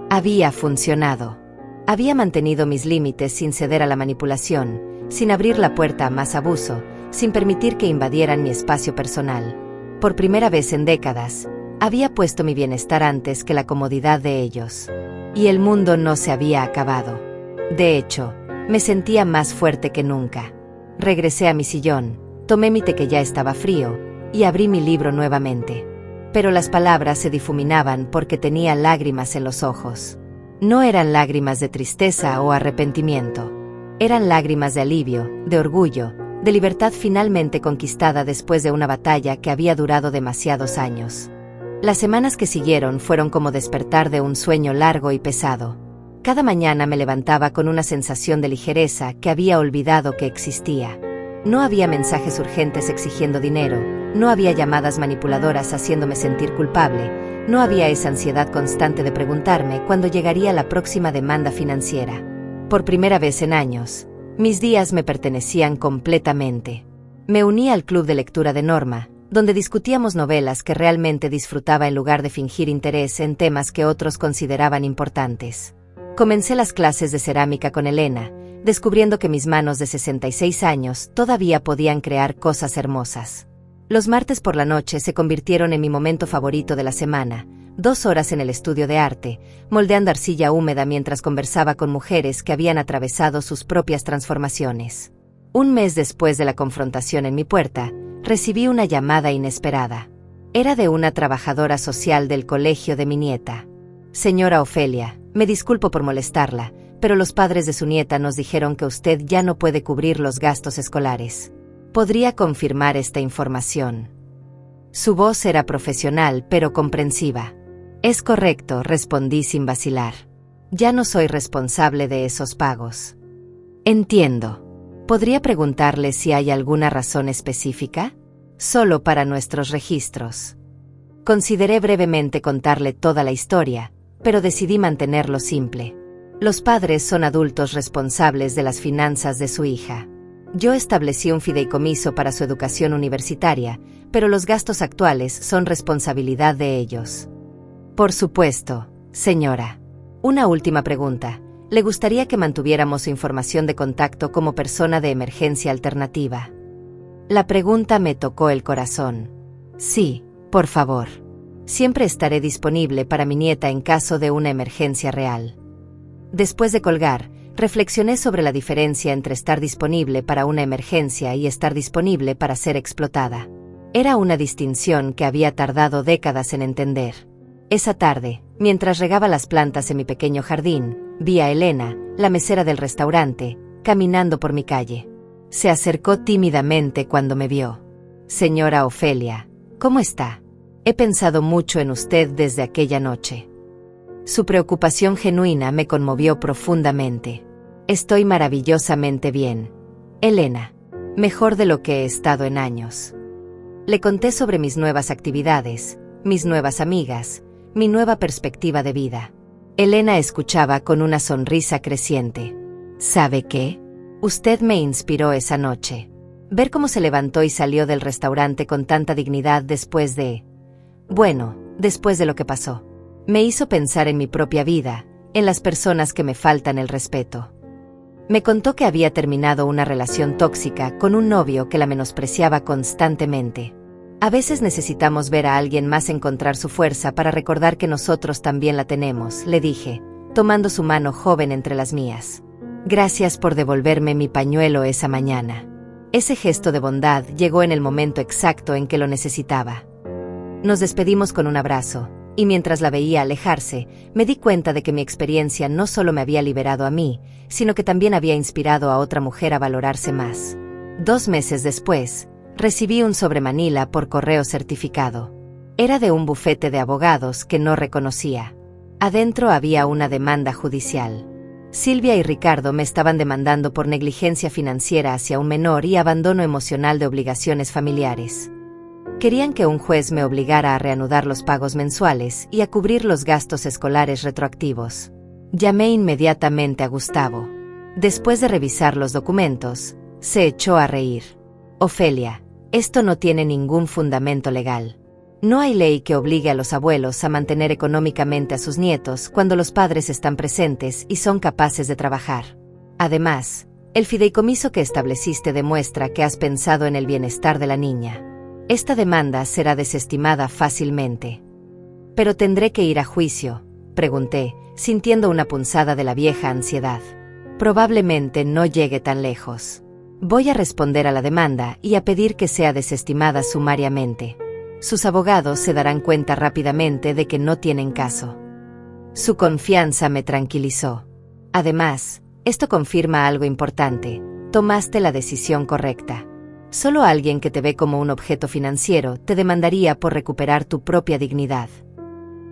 Había funcionado. Había mantenido mis límites sin ceder a la manipulación, sin abrir la puerta a más abuso, sin permitir que invadieran mi espacio personal. Por primera vez en décadas, había puesto mi bienestar antes que la comodidad de ellos. Y el mundo no se había acabado. De hecho, me sentía más fuerte que nunca. Regresé a mi sillón, tomé mi té que ya estaba frío, y abrí mi libro nuevamente. Pero las palabras se difuminaban porque tenía lágrimas en los ojos. No eran lágrimas de tristeza o arrepentimiento. Eran lágrimas de alivio, de orgullo, de libertad finalmente conquistada después de una batalla que había durado demasiados años. Las semanas que siguieron fueron como despertar de un sueño largo y pesado. Cada mañana me levantaba con una sensación de ligereza que había olvidado que existía. No había mensajes urgentes exigiendo dinero, no había llamadas manipuladoras haciéndome sentir culpable, no había esa ansiedad constante de preguntarme cuándo llegaría la próxima demanda financiera. Por primera vez en años, mis días me pertenecían completamente. Me uní al club de lectura de Norma, donde discutíamos novelas que realmente disfrutaba en lugar de fingir interés en temas que otros consideraban importantes. Comencé las clases de cerámica con Elena, descubriendo que mis manos de 66 años todavía podían crear cosas hermosas. Los martes por la noche se convirtieron en mi momento favorito de la semana, 2 horas en el estudio de arte, moldeando arcilla húmeda mientras conversaba con mujeres que habían atravesado sus propias transformaciones. Un mes después de la confrontación en mi puerta, recibí una llamada inesperada. Era de una trabajadora social del colegio de mi nieta. Señora Ofelia, me disculpo por molestarla, pero los padres de su nieta nos dijeron que usted ya no puede cubrir los gastos escolares. ¿Podría confirmar esta información? Su voz era profesional pero comprensiva. Es correcto, respondí sin vacilar. Ya no soy responsable de esos pagos. Entiendo. ¿Podría preguntarle si hay alguna razón específica? Solo para nuestros registros. Consideré brevemente contarle toda la historia, pero decidí mantenerlo simple. Los padres son adultos responsables de las finanzas de su hija. Yo establecí un fideicomiso para su educación universitaria, pero los gastos actuales son responsabilidad de ellos. Por supuesto, señora. Una última pregunta. ¿Le gustaría que mantuviéramos su información de contacto como persona de emergencia alternativa? La pregunta me tocó el corazón. Sí, por favor. Siempre estaré disponible para mi nieta en caso de una emergencia real. Después de colgar, reflexioné sobre la diferencia entre estar disponible para una emergencia y estar disponible para ser explotada. Era una distinción que había tardado décadas en entender. Esa tarde, mientras regaba las plantas en mi pequeño jardín, vi a Elena, la mesera del restaurante, caminando por mi calle. Se acercó tímidamente cuando me vio. Señora Ofelia, ¿cómo está? He pensado mucho en usted desde aquella noche. Su preocupación genuina me conmovió profundamente. Estoy maravillosamente bien, Elena. Mejor de lo que he estado en años. Le conté sobre mis nuevas actividades, mis nuevas amigas, mi nueva perspectiva de vida. Elena escuchaba con una sonrisa creciente. ¿Sabe qué? Usted me inspiró esa noche. Ver cómo se levantó y salió del restaurante con tanta dignidad después de lo que pasó. Me hizo pensar en mi propia vida, en las personas que me faltan el respeto. Me contó que había terminado una relación tóxica con un novio que la menospreciaba constantemente. A veces necesitamos ver a alguien más encontrar su fuerza para recordar que nosotros también la tenemos, le dije, tomando su mano joven entre las mías. Gracias por devolverme mi pañuelo esa mañana. Ese gesto de bondad llegó en el momento exacto en que lo necesitaba. Nos despedimos con un abrazo, y mientras la veía alejarse, me di cuenta de que mi experiencia no solo me había liberado a mí, sino que también había inspirado a otra mujer a valorarse más. 2 meses después, recibí un sobre Manila por correo certificado. Era de un bufete de abogados que no reconocía. Adentro había una demanda judicial. Silvia y Ricardo me estaban demandando por negligencia financiera hacia un menor y abandono emocional de obligaciones familiares. Querían que un juez me obligara a reanudar los pagos mensuales y a cubrir los gastos escolares retroactivos. Llamé inmediatamente a Gustavo. Después de revisar los documentos, se echó a reír. Ofelia, esto no tiene ningún fundamento legal. No hay ley que obligue a los abuelos a mantener económicamente a sus nietos cuando los padres están presentes y son capaces de trabajar. Además, el fideicomiso que estableciste demuestra que has pensado en el bienestar de la niña. Esta demanda será desestimada fácilmente. ¿Pero tendré que ir a juicio?, pregunté, sintiendo una punzada de la vieja ansiedad. Probablemente no llegue tan lejos. Voy a responder a la demanda y a pedir que sea desestimada sumariamente. Sus abogados se darán cuenta rápidamente de que no tienen caso. Su confianza me tranquilizó. Además, esto confirma algo importante. Tomaste la decisión correcta. Solo alguien que te ve como un objeto financiero te demandaría por recuperar tu propia dignidad.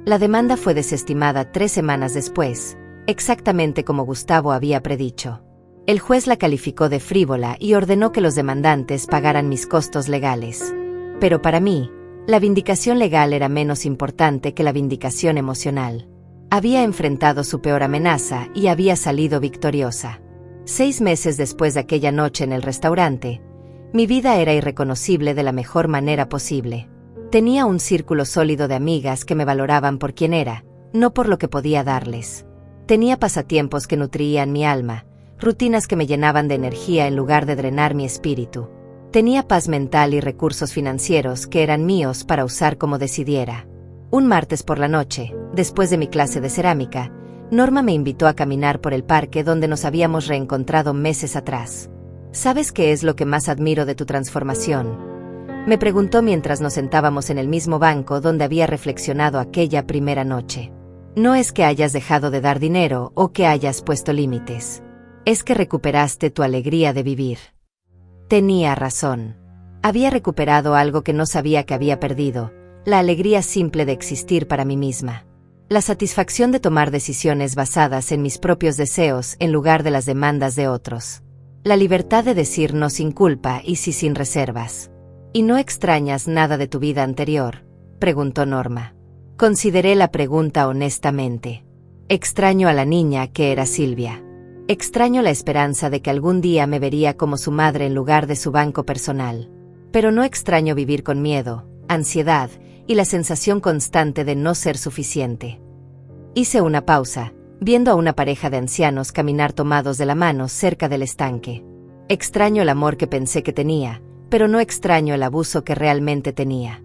La demanda fue desestimada 3 semanas después, exactamente como Gustavo había predicho. El juez la calificó de frívola y ordenó que los demandantes pagaran mis costos legales. Pero para mí, la vindicación legal era menos importante que la vindicación emocional. Había enfrentado su peor amenaza y había salido victoriosa. 6 meses después de aquella noche en el restaurante, mi vida era irreconocible de la mejor manera posible. Tenía un círculo sólido de amigas que me valoraban por quien era, no por lo que podía darles. Tenía pasatiempos que nutrían mi alma, rutinas que me llenaban de energía en lugar de drenar mi espíritu. Tenía paz mental y recursos financieros que eran míos para usar como decidiera. Un martes por la noche, después de mi clase de cerámica, Norma me invitó a caminar por el parque donde nos habíamos reencontrado meses atrás. ¿Sabes qué es lo que más admiro de tu transformación?, me preguntó mientras nos sentábamos en el mismo banco donde había reflexionado aquella primera noche. No es que hayas dejado de dar dinero o que hayas puesto límites. Es que recuperaste tu alegría de vivir. Tenía razón. Había recuperado algo que no sabía que había perdido, la alegría simple de existir para mí misma. La satisfacción de tomar decisiones basadas en mis propios deseos en lugar de las demandas de otros. La libertad de decir no sin culpa y sí sin reservas. ¿Y no extrañas nada de tu vida anterior?, preguntó Norma. Consideré la pregunta honestamente. Extraño a la niña que era Silvia. Extraño la esperanza de que algún día me vería como su madre en lugar de su banco personal. Pero no extraño vivir con miedo, ansiedad y la sensación constante de no ser suficiente. Hice una pausa, viendo a una pareja de ancianos caminar tomados de la mano cerca del estanque. Extraño el amor que pensé que tenía, pero no extraño el abuso que realmente tenía.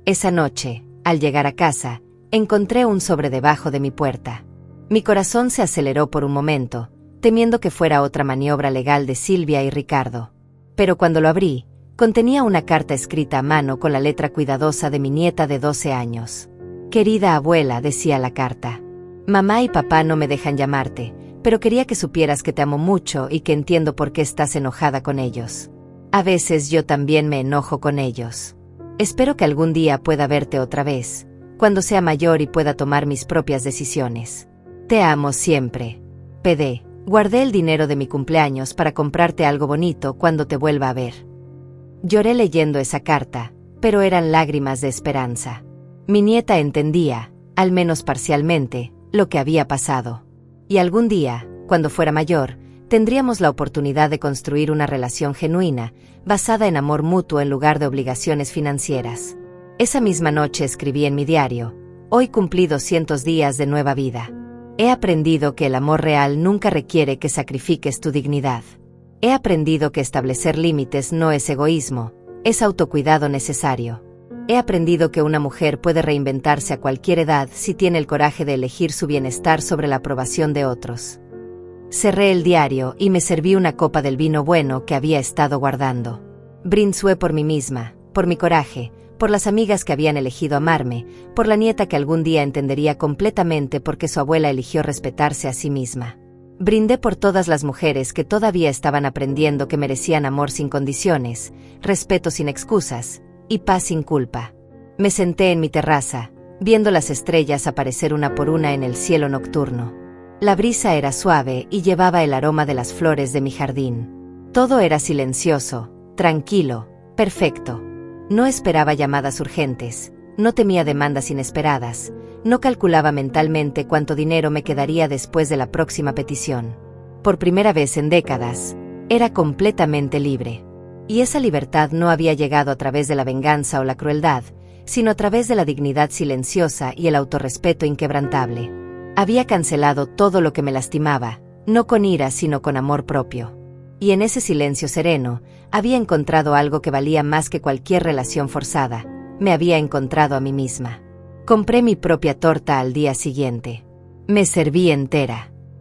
Esa noche, al llegar a casa, encontré un sobre debajo de mi puerta. Mi corazón se aceleró por un momento, temiendo que fuera otra maniobra legal de Silvia y Ricardo. Pero cuando lo abrí, contenía una carta escrita a mano con la letra cuidadosa de mi nieta de 12 años. Querida abuela, decía la carta. Mamá y papá no me dejan llamarte, pero quería que supieras que te amo mucho y que entiendo por qué estás enojada con ellos. A veces yo también me enojo con ellos. Espero que algún día pueda verte otra vez, cuando sea mayor y pueda tomar mis propias decisiones. Te amo siempre. PD. Guardé el dinero de mi cumpleaños para comprarte algo bonito cuando te vuelva a ver. Lloré leyendo esa carta, pero eran lágrimas de esperanza. Mi nieta entendía, al menos parcialmente, lo que había pasado. Y algún día, cuando fuera mayor, tendríamos la oportunidad de construir una relación genuina, basada en amor mutuo en lugar de obligaciones financieras. Esa misma noche escribí en mi diario: hoy cumplí 200 días de nueva vida. He aprendido que el amor real nunca requiere que sacrifiques tu dignidad. He aprendido que establecer límites no es egoísmo, es autocuidado necesario. He aprendido que una mujer puede reinventarse a cualquier edad si tiene el coraje de elegir su bienestar sobre la aprobación de otros. Cerré el diario y me serví una copa del vino bueno que había estado guardando. Brindé por mí misma, por mi coraje, por las amigas que habían elegido amarme, por la nieta que algún día entendería completamente por qué su abuela eligió respetarse a sí misma. Brindé por todas las mujeres que todavía estaban aprendiendo que merecían amor sin condiciones, respeto sin excusas y paz sin culpa. Me senté en mi terraza, viendo las estrellas aparecer una por una en el cielo nocturno. La brisa era suave y llevaba el aroma de las flores de mi jardín. Todo era silencioso, tranquilo, perfecto. No esperaba llamadas urgentes, no temía demandas inesperadas, no calculaba mentalmente cuánto dinero me quedaría después de la próxima petición. Por primera vez en décadas, era completamente libre. Y esa libertad no había llegado a través de la venganza o la crueldad, sino a través de la dignidad silenciosa y el autorrespeto inquebrantable. Había cancelado todo lo que me lastimaba, no con ira sino con amor propio. Y en ese silencio sereno, había encontrado algo que valía más que cualquier relación forzada. Me había encontrado a mí misma. Compré mi propia torta al día siguiente. Me serví entera.